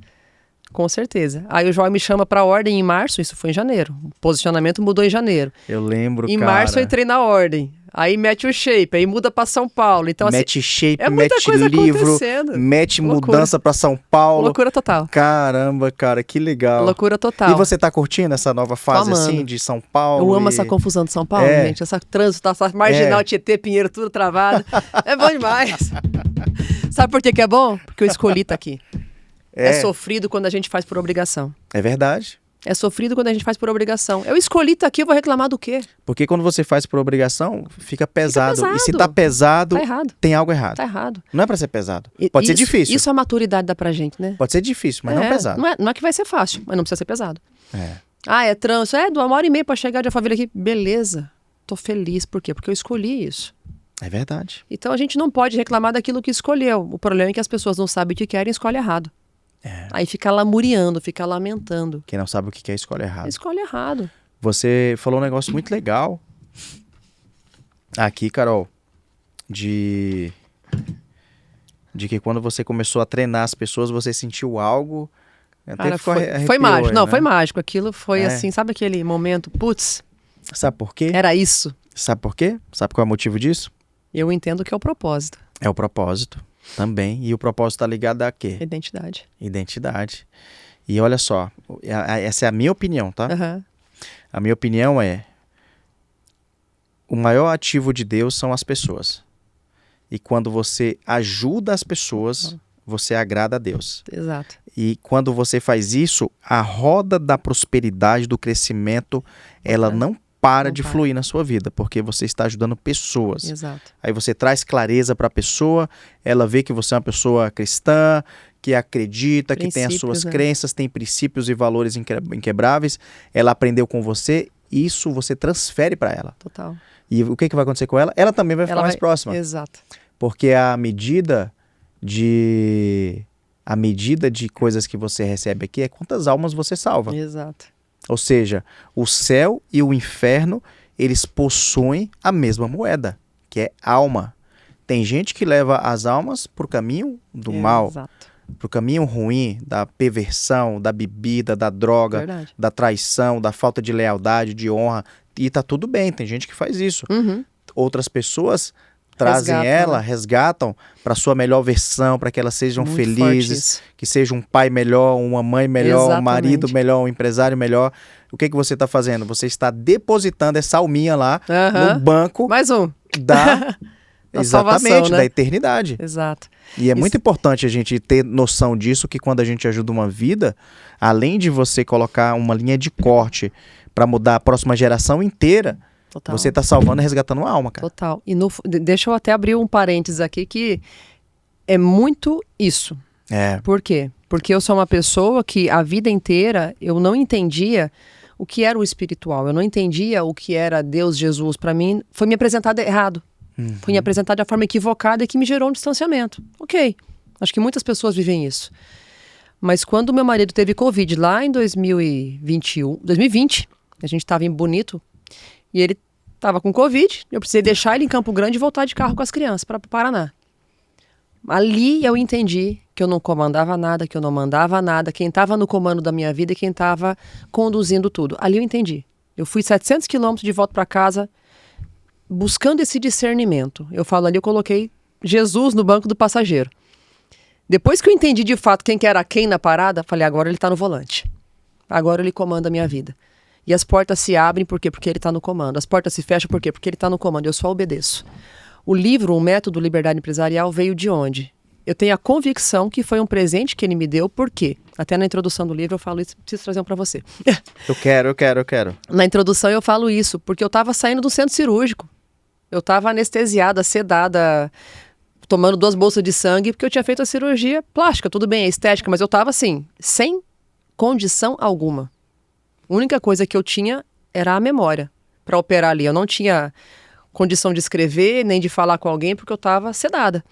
Com certeza. Aí o João me chama para a ordem em março, isso foi em janeiro. O posicionamento mudou em janeiro. Eu lembro, Em cara. março eu entrei na ordem. Aí mete o shape, aí muda para São Paulo. Então, mete assim, shape, é muita mete coisa livro, acontecendo. mete Loucura. mudança para São Paulo. Loucura total. Caramba, cara, que legal. Loucura total. E você tá curtindo essa nova fase assim de São Paulo? Eu amo essa confusão de São Paulo, gente. Essa trânsito, essa marginal, Tietê, Pinheiro, tudo travado. É bom demais. Sabe por que é bom? Porque eu escolhi estar aqui. É sofrido quando a gente faz por obrigação. É verdade. É sofrido quando a gente faz por obrigação. Eu escolhi estar aqui, eu vou reclamar do quê? Porque quando você faz por obrigação, fica pesado. E se tá pesado, tá errado. Tem algo errado. Tá errado. Não é pra ser pesado. Pode ser difícil. Isso a maturidade dá pra gente, né? Pode ser difícil, mas não pesado. Não é que vai ser fácil, mas não precisa ser pesado. Ah, é trânsito. É, 1h30 pra chegar de família aqui. Beleza. Tô feliz. Por quê? Porque eu escolhi isso. É verdade. Então a gente não pode reclamar daquilo que escolheu. O problema é que as pessoas não sabem o que querem e escolhem errado. Aí fica lamuriando, fica lamentando. Quem não sabe o que é, escolhe errado. Escolhe errado. Você falou um negócio muito legal aqui, Carol, de que quando você começou a treinar as pessoas, você sentiu algo. Cara, foi mágico. Aí, não, né? foi mágico. Aquilo foi assim, sabe aquele momento? Putz. Sabe por quê? Era isso. Sabe por quê? Sabe qual é o motivo disso? Eu entendo que é o propósito. É o propósito também. E o propósito está ligado a quê? Identidade. Identidade. E olha só, essa é a minha opinião, tá? Uhum. A minha opinião é: o maior ativo de Deus são as pessoas. E quando você ajuda as pessoas, você agrada a Deus. Exato. E quando você faz isso, a roda da prosperidade, do crescimento, ela não para de fluir na sua vida, porque você está ajudando pessoas. Exato. Aí você traz clareza para a pessoa, ela vê que você é uma pessoa cristã, que acredita, que tem as suas crenças, tem princípios e valores inquebráveis, ela aprendeu com você, isso você transfere para ela. Total. E o que vai acontecer com ela? Ela também vai ficar mais próxima. Exato. Porque a medida de coisas que você recebe aqui é quantas almas você salva. Exato. Ou seja, o céu e o inferno, eles possuem a mesma moeda, que é alma. Tem gente que leva as almas para o caminho do mal, para o caminho ruim, da perversão, da bebida, da droga, da traição, da falta de lealdade, de honra. E tá tudo bem, tem gente que faz isso. Outras pessoas trazem resgatam para sua melhor versão, para que elas sejam felizes, que seja um pai melhor, uma mãe melhor, um marido melhor, um empresário melhor. O que você está fazendo? Você está depositando essa alminha lá no banco mais um da exatamente, salvação, né? Da eternidade. Exato. E é muito importante a gente ter noção disso, que quando a gente ajuda uma vida, além de você colocar uma linha de corte para mudar a próxima geração inteira, total, você está salvando e resgatando uma alma, cara. Total. E deixa eu até abrir um parênteses aqui, que é muito isso. Por quê? Porque eu sou uma pessoa que a vida inteira eu não entendia o que era o espiritual. Eu não entendia o que era Deus, Jesus. Para mim, foi me apresentado errado. Foi me apresentado de uma forma equivocada e que me gerou um distanciamento. Ok. Acho que muitas pessoas vivem isso. Mas quando meu marido teve Covid lá em 2020, a gente estava em Bonito, e ele estava com Covid, eu precisei deixar ele em Campo Grande e voltar de carro com as crianças para o Paraná. Ali eu entendi que eu não comandava nada, que eu não mandava nada, quem estava no comando da minha vida e quem estava conduzindo tudo. Ali eu entendi. Eu fui 700 quilômetros de volta para casa, buscando esse discernimento. Eu falo ali, eu coloquei Jesus no banco do passageiro. Depois que eu entendi de fato quem que era quem na parada, falei, agora ele está no volante. Agora ele comanda a minha vida. E as portas se abrem, por quê? Porque ele está no comando. As portas se fecham, por quê? Porque ele está no comando. Eu só obedeço. O livro, o Método Liberdade Empresarial, veio de onde? Eu tenho a convicção que foi um presente que ele me deu, por quê? Até na introdução do livro eu falo isso, preciso trazer um para você. Eu quero. Na introdução eu falo isso, porque eu estava saindo do centro cirúrgico. Eu estava anestesiada, sedada, tomando 2 bolsas de sangue, porque eu tinha feito a cirurgia plástica, tudo bem, é estética, mas eu estava assim, sem condição alguma. A única coisa que eu tinha era a memória para operar ali. Eu não tinha condição de escrever, nem de falar com alguém, porque eu estava sedada.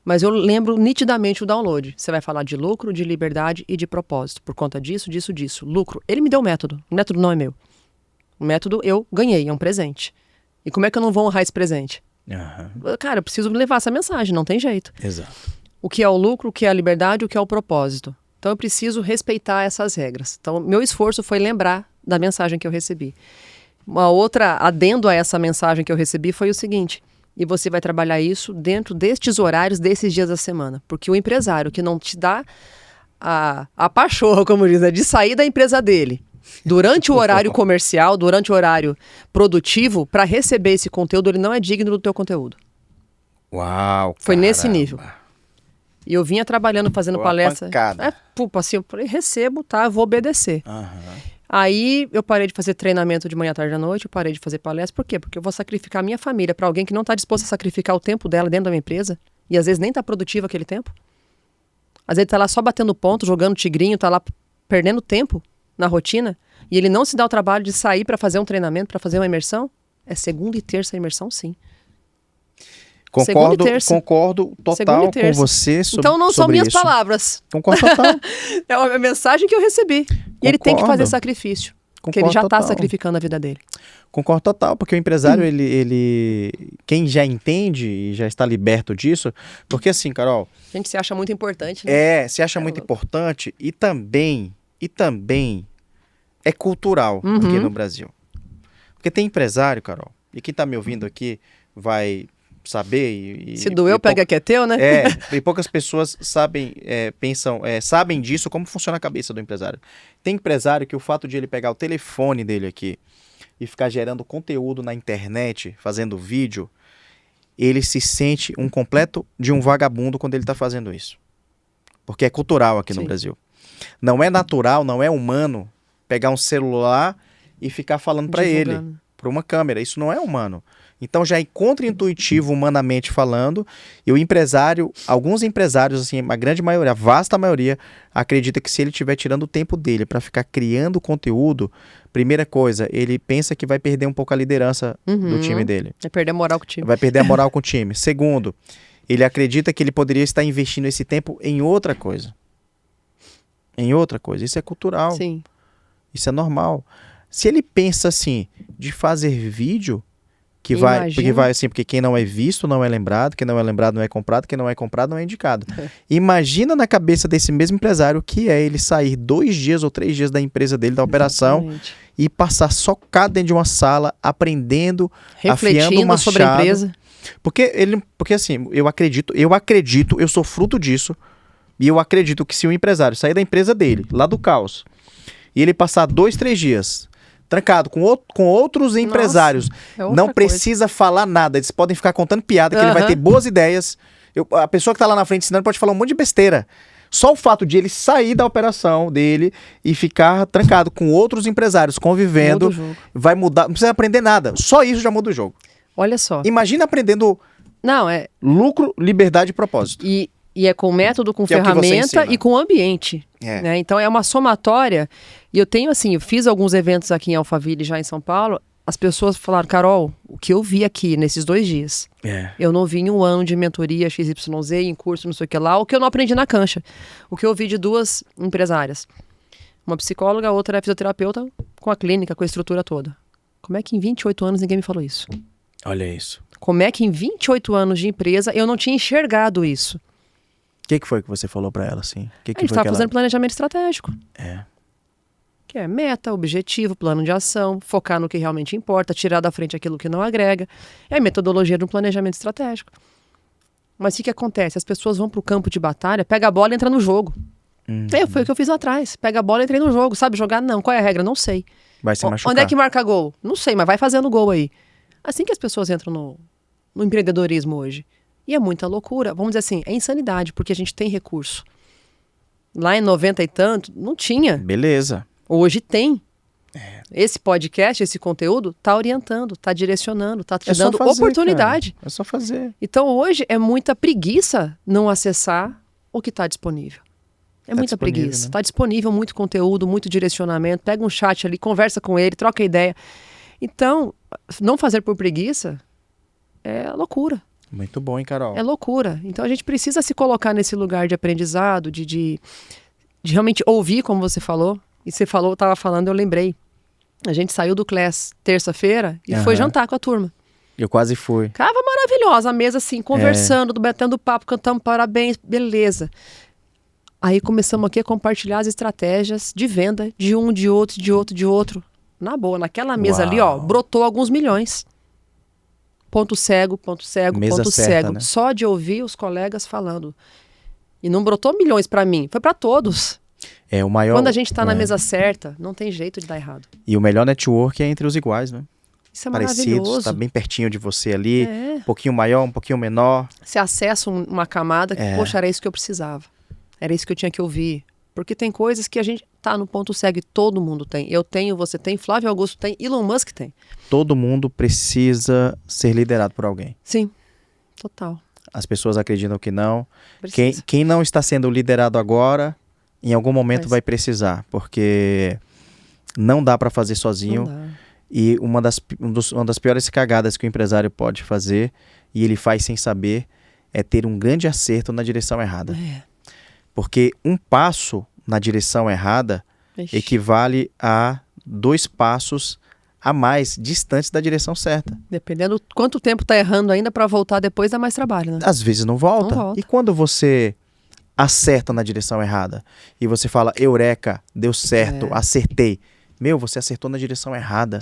Mas eu lembro nitidamente o download. Você vai falar de lucro, de liberdade e de propósito. Por conta disso. Lucro. Ele me deu o método. O método não é meu. O método eu ganhei, é um presente. E como é que eu não vou honrar esse presente? Cara, eu preciso levar essa mensagem, não tem jeito. Exato. O que é o lucro, o que é a liberdade, o que é o propósito. Então eu preciso respeitar essas regras. Então meu esforço foi lembrar da mensagem que eu recebi. Uma outra adendo a essa mensagem que eu recebi foi o seguinte: e você vai trabalhar isso dentro destes horários, desses dias da semana. Porque o empresário que não te dá a pachorra, como diz, de sair da empresa dele durante o horário comercial, durante o horário produtivo, para receber esse conteúdo, ele não é digno do teu conteúdo. Uau, foi nesse nível. E eu vinha trabalhando, fazendo palestra. Assim, eu falei, recebo, tá? Eu vou obedecer. Aí eu parei de fazer treinamento de manhã, tarde e à noite, eu parei de fazer palestra. Por quê? Porque eu vou sacrificar a minha família para alguém que não está disposto a sacrificar o tempo dela dentro da minha empresa. E às vezes nem está produtivo aquele tempo. Às vezes está lá só batendo ponto, jogando tigrinho, está lá perdendo tempo na rotina. E ele não se dá o trabalho de sair para fazer um treinamento, para fazer uma imersão. É segunda e terça a imersão, sim. Concordo total com você sobre Então não são minhas isso. Palavras. Concordo total. É uma mensagem que eu recebi. E ele tem que fazer sacrifício. Porque ele já está sacrificando a vida dele. Concordo total, porque o empresário, quem já entende e já está liberto disso, porque assim, Carol... A gente se acha muito importante, né? Se acha muito importante e também é cultural aqui no Brasil. Porque tem empresário, Carol, e quem está me ouvindo aqui vai... saber se doeu, pega que é teu, né? E poucas pessoas sabem disso, como funciona a cabeça do empresário. Tem empresário que o fato de ele pegar o telefone dele aqui e ficar gerando conteúdo na internet, fazendo vídeo, ele se sente um completo de um vagabundo quando ele está fazendo isso. Porque é cultural aqui no Brasil. Não é natural, não é humano pegar um celular e ficar falando para ele. por uma câmera. Isso não é humano. Então já é contra-intuitivo humanamente falando, e o empresário, alguns empresários, assim, a grande maioria, a vasta maioria, acredita que se ele estiver tirando o tempo dele para ficar criando conteúdo, primeira coisa, ele pensa que vai perder um pouco a liderança do time dele. Vai perder a moral com o time. Vai perder a moral com o time. Segundo, ele acredita que ele poderia estar investindo esse tempo em outra coisa. Em outra coisa. Isso é cultural. Sim. Isso é normal. Se ele pensa assim, de fazer vídeo, porque vai assim, porque quem não é visto não é lembrado, quem não é lembrado não é comprado, quem não é comprado não é indicado. Imagina na cabeça desse mesmo empresário que é ele sair 2 dias ou 3 dias da empresa dele, da operação, Exatamente. e passar socado dentro de uma sala, aprendendo, afiando Refletindo uma sobre a empresa. Porque assim, eu acredito, eu sou fruto disso, e eu acredito que se o empresário sair da empresa dele, lá do caos, e ele passar 2, 3 dias trancado com outros empresários, é outra não precisa falar nada, eles podem ficar contando piada, que ele vai ter boas ideias. A pessoa que está lá na frente ensinando pode falar um monte de besteira. Só o fato de ele sair da operação dele e ficar trancado com outros empresários convivendo, Muda o jogo. vai mudar, não precisa aprender nada. Só isso já muda o jogo. Olha só. Imagina aprendendo Não, é... lucro, liberdade e propósito. E é com método, com Que é o que você ferramenta ensina. e com ambiente. É. Né? Então é uma somatória. E eu tenho assim, eu fiz alguns eventos aqui em Alphaville, já em São Paulo. As pessoas falaram, Carol, o que eu vi aqui nesses 2 dias, eu não vi em 1 ano de mentoria XYZ, em curso, não sei o que lá, o que eu não aprendi na cancha. O que eu vi de 2 empresárias. Uma psicóloga, a outra é fisioterapeuta, com a clínica, com a estrutura toda. Como é que em 28 anos ninguém me falou isso? Olha isso. Como é que em 28 anos de empresa eu não tinha enxergado isso? O que foi que você falou pra ela, assim? A gente estava fazendo planejamento estratégico. É. Que é meta, objetivo, plano de ação, focar no que realmente importa, tirar da frente aquilo que não agrega. É a metodologia do planejamento estratégico. Mas o que acontece? As pessoas vão para o campo de batalha, pega a bola e entra no jogo. Foi o que eu fiz lá atrás. Pega a bola e entrei no jogo. Sabe jogar? Não. Qual é a regra? Não sei. Vai se machucar. Onde é que marca gol? Não sei, mas vai fazendo gol aí. Assim que as pessoas entram no empreendedorismo hoje. E é muita loucura. Vamos dizer assim, é insanidade, porque a gente tem recurso. Lá em 90 e tanto, não tinha. Beleza. Hoje tem. Esse podcast, esse conteúdo, tá orientando, tá direcionando, tá te dando oportunidade. Cara. É só fazer. Então hoje é muita preguiça não acessar o que está disponível. É muita preguiça. Está disponível muito conteúdo, muito direcionamento. Pega um chat ali, conversa com ele, troca ideia. Então, não fazer por preguiça é loucura. Muito bom, hein, Carol? É loucura. Então a gente precisa se colocar nesse lugar de aprendizado, de realmente ouvir, como você falou. E você falou, estava falando, eu lembrei. A gente saiu do Class terça-feira e foi jantar com a turma. Eu quase fui. Tava maravilhosa a mesa assim, conversando, batendo papo, cantando parabéns, beleza. Aí começamos aqui a compartilhar as estratégias de venda de um, de outro, de outro, de outro. Na boa, naquela mesa ali, ó, brotou alguns milhões. Ponto cego, Mesa ponto certa, cego. né? Só de ouvir os colegas falando. E não brotou milhões pra mim, foi pra todos. É o maior. Quando a gente tá na mesa certa, não tem jeito de dar errado. E o melhor network é entre os iguais, né? Isso é Parecidos, maravilhoso. tá bem pertinho de você ali, um pouquinho maior, um pouquinho menor. Você acessa uma camada que, poxa, era isso que eu precisava. Era isso que eu tinha que ouvir. Porque tem coisas que a gente tá no ponto cego e todo mundo tem. Eu tenho, você tem, Flávio Augusto tem, Elon Musk tem. Todo mundo precisa ser liderado por alguém. Sim, total. As pessoas acreditam que não. Precisa. Quem não está sendo liderado agora, em algum momento vai precisar, porque não dá para fazer sozinho. Não dá. E uma das piores cagadas que o empresário pode fazer, e ele faz sem saber, é ter um grande acerto na direção errada. Porque um passo na direção errada equivale a 2 passos a mais distantes da direção certa. Dependendo quanto tempo tá errando ainda para voltar depois, dá mais trabalho, né? Às vezes não volta. Não volta. E quando você acerta na direção errada e você fala, eureka, deu certo, acertei. Meu, você acertou na direção errada.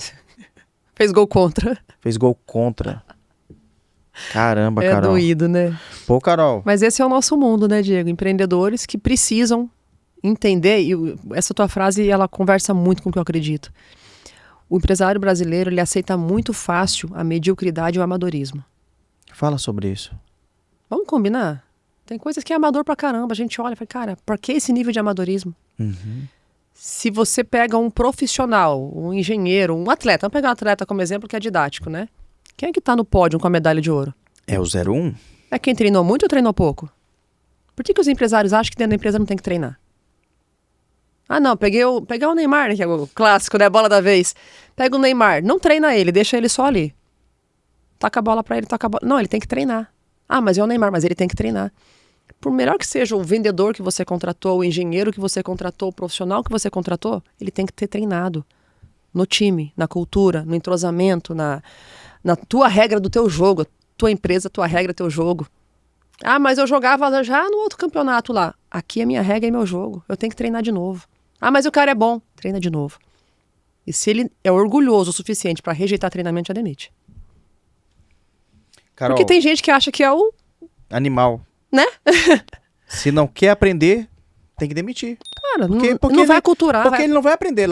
Fez gol contra. Fez gol contra. Caramba, É Carol. doído, né? Pô, Carol. Mas esse é o nosso mundo, né, Diego? Empreendedores que precisam entender, e essa tua frase, ela conversa muito com o que eu acredito. O empresário brasileiro, ele aceita muito fácil a mediocridade e o amadorismo. Fala sobre isso. Vamos combinar? Tem coisas que é amador pra caramba. A gente olha e fala, cara, por que esse nível de amadorismo? Se você pega um profissional, um engenheiro, um atleta, vamos pegar um atleta como exemplo que é didático, né? Quem é que tá no pódio com a medalha de ouro? É o 01? É quem treinou muito ou treinou pouco? Por que os empresários acham que dentro da empresa não tem que treinar? Ah, não, pegar o Neymar, né, que é o clássico, né? A bola da vez. Pega o Neymar, não treina ele, deixa ele só ali. Taca a bola pra ele, taca a bola. Não, ele tem que treinar. Ah, mas é o Neymar, mas ele tem que treinar. Por melhor que seja o vendedor que você contratou, o engenheiro que você contratou, o profissional que você contratou, ele tem que ter treinado no time, na cultura, no entrosamento, na tua regra do teu jogo, tua empresa, tua regra, teu jogo. Ah, mas eu jogava já no outro campeonato lá. Aqui é minha regra e meu jogo. Eu tenho que treinar de novo. Ah, mas o cara é bom. Treina de novo. E se ele é orgulhoso o suficiente para rejeitar treinamento, já demite. Carol, porque tem gente que acha que é o... animal. Né? Se não quer aprender, tem que demitir. Cara, Porque não vai aculturar. Porque ele não vai aprender.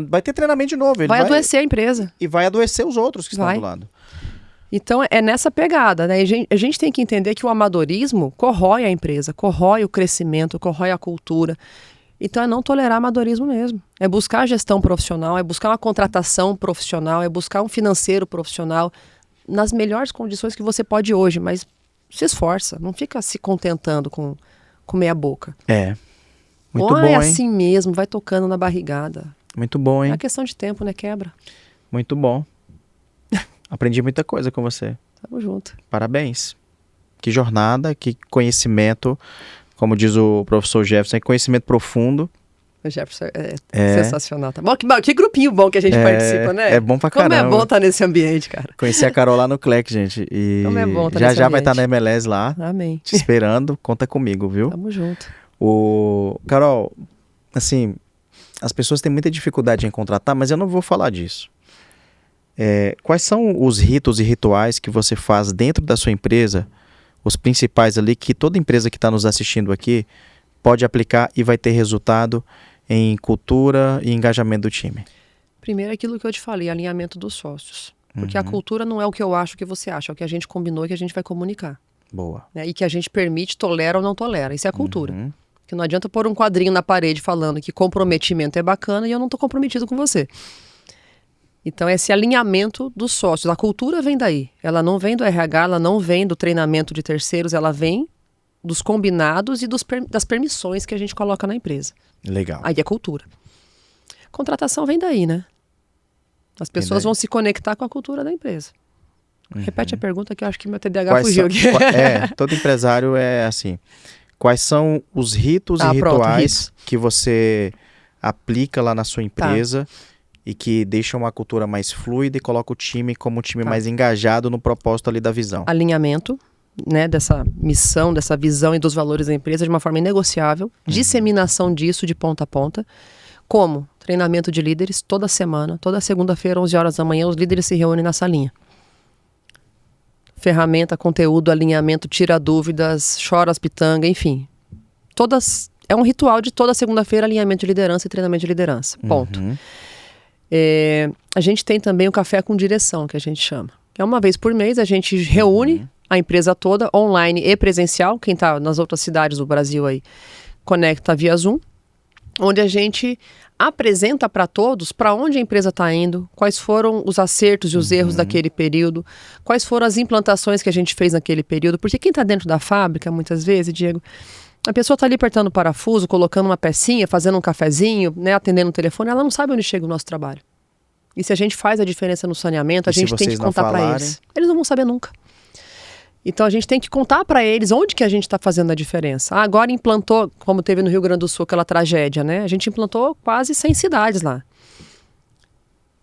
Vai ter treinamento de novo. Ele vai adoecer a empresa. E vai adoecer os outros que estão Vai. do lado. Então é nessa pegada, né? A gente tem que entender que o amadorismo corrói a empresa, corrói o crescimento, corrói a cultura. Então é não tolerar amadorismo mesmo. É buscar a gestão profissional, é buscar uma contratação profissional, é buscar um financeiro profissional nas melhores condições que você pode hoje, mas se esforça, não fica se contentando com meia boca. É. Muito Ou bom, é hein? assim mesmo, vai tocando na barrigada. Muito bom, É hein? uma questão de tempo, né? Quebra. Muito bom. Aprendi muita coisa com você. Tamo junto. Parabéns. Que jornada, que conhecimento. Como diz o professor Jefferson, conhecimento profundo. O Jefferson é sensacional. Tá bom? Que grupinho bom que a gente participa, né? É bom pra caramba. Como é bom estar nesse ambiente, cara. Conheci a Carol lá no CLEC, gente. E Como é bom estar já nesse já vai ambiente. estar na MLS lá, Amém. te esperando. Conta comigo, viu? Tamo junto. Carol, assim, as pessoas têm muita dificuldade em contratar, mas eu não vou falar disso. Quais são os ritos e rituais que você faz dentro da sua empresa, os principais ali, que toda empresa que está nos assistindo aqui pode aplicar e vai ter resultado em cultura e engajamento do time? Primeiro, aquilo que eu te falei, alinhamento dos sócios. Porque a cultura não é o que eu acho que você acha, é o que a gente combinou e que a gente vai comunicar. Boa. Né? E que a gente permite, tolera ou não tolera. Isso é a cultura. Uhum. Porque não adianta pôr um quadrinho na parede falando que comprometimento é bacana e eu não estou comprometido com você. Então, esse alinhamento dos sócios. A cultura vem daí. Ela não vem do RH, ela não vem do treinamento de terceiros, ela vem dos combinados e das permissões que a gente coloca na empresa. Legal. Aí é cultura. Contratação vem daí, né? As pessoas vão se conectar com a cultura da empresa. Repete a pergunta que eu acho que meu TDAH fugiu aqui. Todo empresário é assim. Quais são os ritos e Pronto, rituais que você aplica lá na sua empresa e que deixam uma cultura mais fluida e coloca o time como um time mais engajado no propósito ali da visão? Alinhamento, né, dessa missão, dessa visão e dos valores da empresa de uma forma inegociável. Disseminação disso de ponta a ponta. Como? Treinamento de líderes toda semana, toda segunda-feira, 11 horas da manhã, os líderes se reúnem na salinha. Ferramenta, conteúdo, alinhamento, tira dúvidas, chora as pitangas, enfim. É um ritual de toda segunda-feira, alinhamento de liderança e treinamento de liderança. Ponto. A gente tem também o café com direção, que a gente chama. É uma vez por mês, a gente reúne a empresa toda, online e presencial. Quem está nas outras cidades do Brasil aí, conecta via Zoom. Onde a gente apresenta para todos para onde a empresa está indo, quais foram os acertos e os erros daquele período, quais foram as implantações que a gente fez naquele período. Porque quem está dentro da fábrica, muitas vezes, Diego, a pessoa está ali apertando o parafuso, colocando uma pecinha, fazendo um cafezinho, né, atendendo o telefone, ela não sabe onde chega o nosso trabalho. E se a gente faz a diferença no saneamento, a gente tem que contar para eles. Eles não vão saber nunca. Então a gente tem que contar para eles onde que a gente está fazendo a diferença. Agora implantou, como teve no Rio Grande do Sul, aquela tragédia, né? A gente implantou quase 100 cidades lá.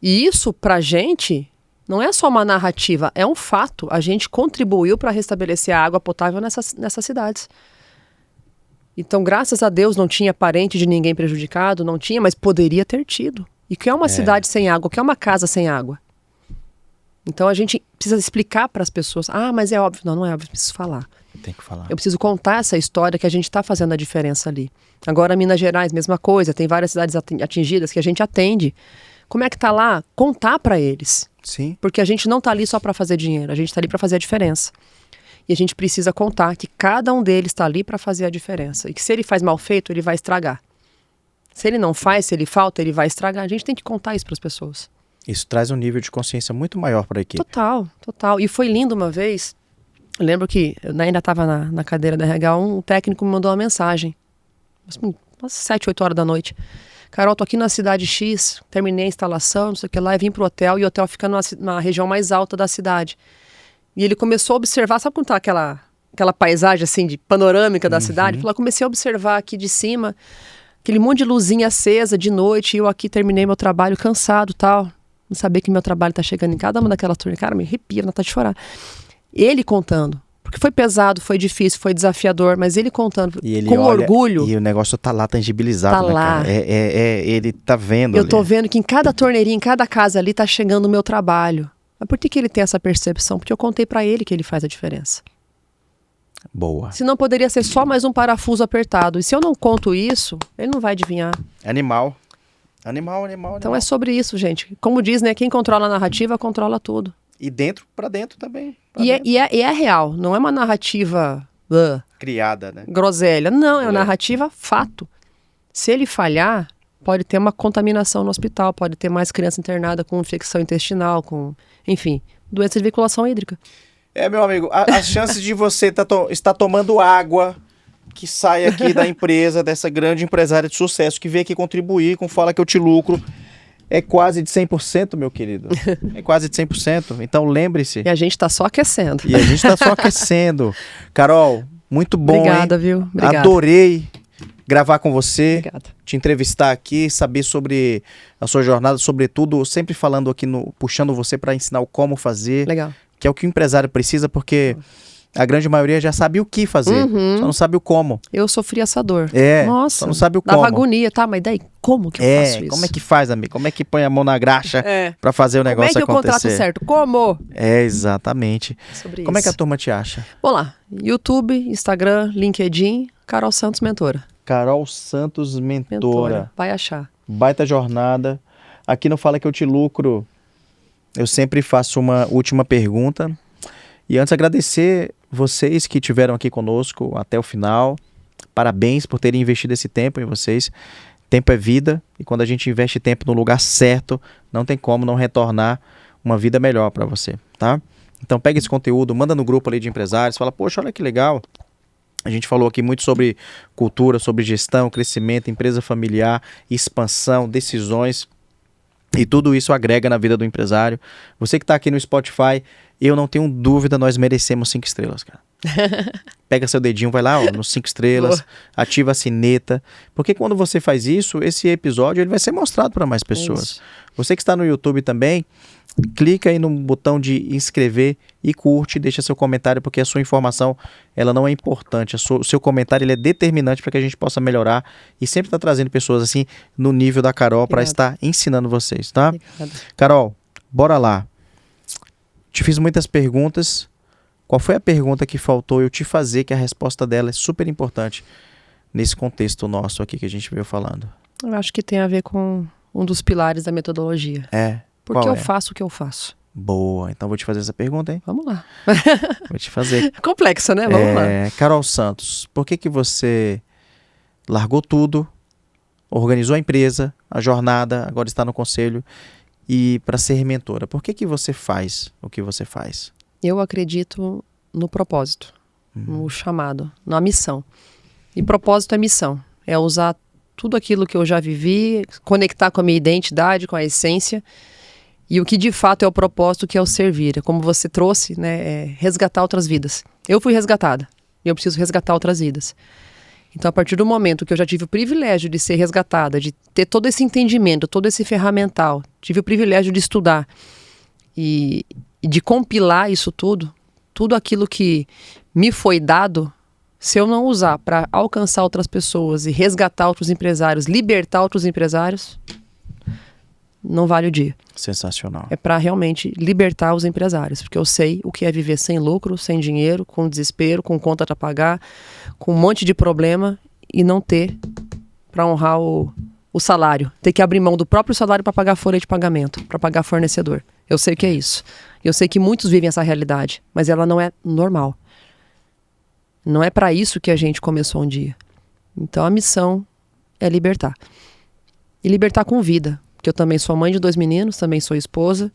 E isso, pra gente, não é só uma narrativa, é um fato. A gente contribuiu para restabelecer a água potável nessas cidades. Então, graças a Deus, não tinha parente de ninguém prejudicado, não tinha, mas poderia ter tido. E o que é uma cidade sem água? O que é uma casa sem água? Então a gente precisa explicar para as pessoas. Ah, mas é óbvio. Não, não é óbvio, eu preciso falar. Tem que falar. Eu preciso contar essa história que a gente está fazendo a diferença ali. Agora, Minas Gerais, mesma coisa. Tem várias cidades atingidas que a gente atende. Como é que tá lá? Contar para eles. Sim. Porque a gente não tá ali só para fazer dinheiro. A gente tá ali para fazer a diferença. E a gente precisa contar que cada um deles está ali para fazer a diferença. E que se ele faz mal feito, ele vai estragar. Se ele não faz, se ele falta, ele vai estragar. A gente tem que contar isso para as pessoas. Isso traz um nível de consciência muito maior para a equipe. Total, total. E foi lindo uma vez, eu lembro que eu ainda estava na cadeira da RH, um técnico me mandou uma mensagem, umas 7, 8 horas da noite. Carol, tô aqui na cidade X, terminei a instalação, não sei o que lá, e vim pro hotel, e o hotel fica na região mais alta da cidade. E ele começou a observar, sabe quando tá aquela paisagem assim, de panorâmica da cidade? Ele falou, comecei a observar aqui de cima, aquele monte de luzinha acesa de noite, e eu aqui terminei meu trabalho cansado, tal. Não saber que meu trabalho tá chegando em cada uma daquelas turmas. Cara, me arrepia, não tá de chorar. Ele contando. Porque foi pesado, foi difícil, foi desafiador, mas ele contando com orgulho. E o negócio tá lá tangibilizado, tá né, lá. Cara? Ele tá vendo. Eu tô vendo que em cada torneirinha, em cada casa ali, tá chegando o meu trabalho. Mas por que ele tem essa percepção? Porque eu contei pra ele que ele faz a diferença. Boa. Senão poderia ser só mais um parafuso apertado. E se eu não conto isso, ele não vai adivinhar. Animal. Então é sobre isso, gente. Como diz, né? Quem controla a narrativa, controla tudo. E dentro pra dentro também. E é real. Não é uma narrativa criada, né? groselha. Não, é uma narrativa fato. Se ele falhar, pode ter uma contaminação no hospital, pode ter mais criança internada com infecção intestinal, com, enfim, doença de veiculação hídrica. Meu amigo, as chances de você estar tomando água que sai aqui da empresa, dessa grande empresária de sucesso, que veio aqui contribuir com Fala Que Eu Te Lucro, é quase de 100%, meu querido. É quase de 100%. Então lembre-se. E a gente tá só aquecendo. Carol, muito bom, Obrigada, hein? viu? Obrigada. Adorei gravar com você. Obrigada. Te entrevistar aqui, saber sobre a sua jornada, sobretudo, sempre falando aqui, puxando você para ensinar o como fazer. Legal. Que é o que o empresário precisa, porque a grande maioria já sabe o que fazer, só não sabe o como. Eu sofri essa dor. Nossa, só não sabe o como. Dava agonia, tá? Mas daí, como que eu faço isso? Como é que faz, amigo? Como é que põe a mão na graxa pra fazer o negócio acontecer? Como é que eu contrato certo? Como? Exatamente. Sobre Como isso. é que a turma te acha? Vamos lá. YouTube, Instagram, LinkedIn, Carol Santos Mentora. Carol Santos Mentora. Vai achar. Baita jornada. Aqui no Fala Que Eu Te Lucro, eu sempre faço uma última pergunta. E antes agradecer vocês que estiveram aqui conosco até o final. Parabéns por terem investido esse tempo em vocês. Tempo é vida, e quando a gente investe tempo no lugar certo, não tem como não retornar uma vida melhor para você, tá? Então pega esse conteúdo, manda no grupo ali de empresários, fala, poxa, olha que legal. A gente falou aqui muito sobre cultura, sobre gestão, crescimento, empresa familiar, expansão, decisões. E tudo isso agrega na vida do empresário. Você que está aqui no Spotify, eu não tenho dúvida, nós merecemos 5 estrelas, cara. Pega seu dedinho, vai lá, nos 5 estrelas, ativa a sineta. Porque quando você faz isso, esse episódio ele vai ser mostrado para mais pessoas. Você que está no YouTube também, clica aí no botão de inscrever e curte, deixa seu comentário, porque a sua informação ela não é importante. O seu comentário ele é determinante para que a gente possa melhorar e sempre estar trazendo pessoas assim no nível da Carol para estar ensinando vocês, tá? Obrigada. Carol, bora lá. Te fiz muitas perguntas. Qual foi a pergunta que faltou eu te fazer, que a resposta dela é super importante nesse contexto nosso aqui que a gente veio falando? Eu acho que tem a ver com um dos pilares da metodologia. Porque eu faço o que eu faço. Boa, então vou te fazer essa pergunta, hein? Vamos lá. Vou te fazer. Complexa, né? Vamos lá. Carol Santos, por que você largou tudo, organizou a empresa, a jornada, agora está no conselho, e para ser mentora? Por que você faz o que você faz? Eu acredito no propósito, no chamado, na missão. E propósito é missão. É usar tudo aquilo que eu já vivi, conectar com a minha identidade, com a essência. E o que de fato é o propósito, que é o servir. É como você trouxe, né? Resgatar outras vidas. Eu fui resgatada. E eu preciso resgatar outras vidas. Então, a partir do momento que eu já tive o privilégio de ser resgatada, de ter todo esse entendimento, todo esse ferramental, tive o privilégio de estudar e de compilar isso tudo aquilo que me foi dado, se eu não usar para alcançar outras pessoas e resgatar outros empresários, libertar outros empresários, não vale o dia. Sensacional. É para realmente libertar os empresários, porque eu sei o que é viver sem lucro, sem dinheiro, com desespero, com conta para pagar, com um monte de problema e não ter para honrar o salário. Ter que abrir mão do próprio salário para pagar folha de pagamento, para pagar fornecedor. Eu sei o que é isso. Eu sei que muitos vivem essa realidade, mas ela não é normal. Não é para isso que a gente começou um dia. Então a missão é libertar. e libertar com vida. Porque eu também sou mãe de 2 meninos, também sou esposa.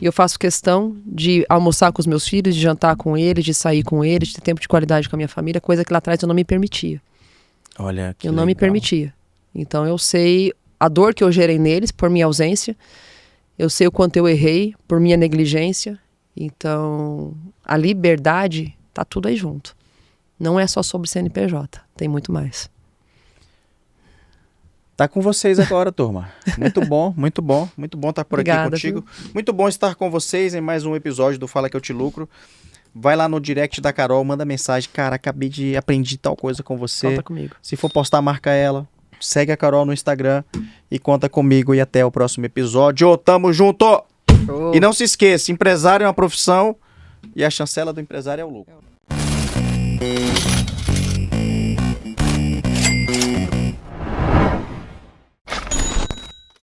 E eu faço questão de almoçar com os meus filhos, de jantar com eles, de sair com eles, de ter tempo de qualidade com a minha família, coisa que lá atrás eu não me permitia. Olha, que Eu não me legal. permitia. Então eu sei a dor que eu gerei neles por minha ausência. Eu sei o quanto eu errei por minha negligência. Então, a liberdade tá tudo aí junto. Não é só sobre CNPJ, tem muito mais. Tá com vocês agora, turma. Muito bom, muito bom. Muito bom estar por Obrigada, aqui contigo. Muito bom estar com vocês em mais um episódio do Fala Que Eu Te Lucro. Vai lá no direct da Carol, manda mensagem. Cara, aprendi tal coisa com você. Conta comigo. Se for postar, marca ela. Segue a Carol no Instagram e conta comigo. E até o próximo episódio. Tamo junto! Show. E não se esqueça, empresário é uma profissão e a chancela do empresário é o lucro.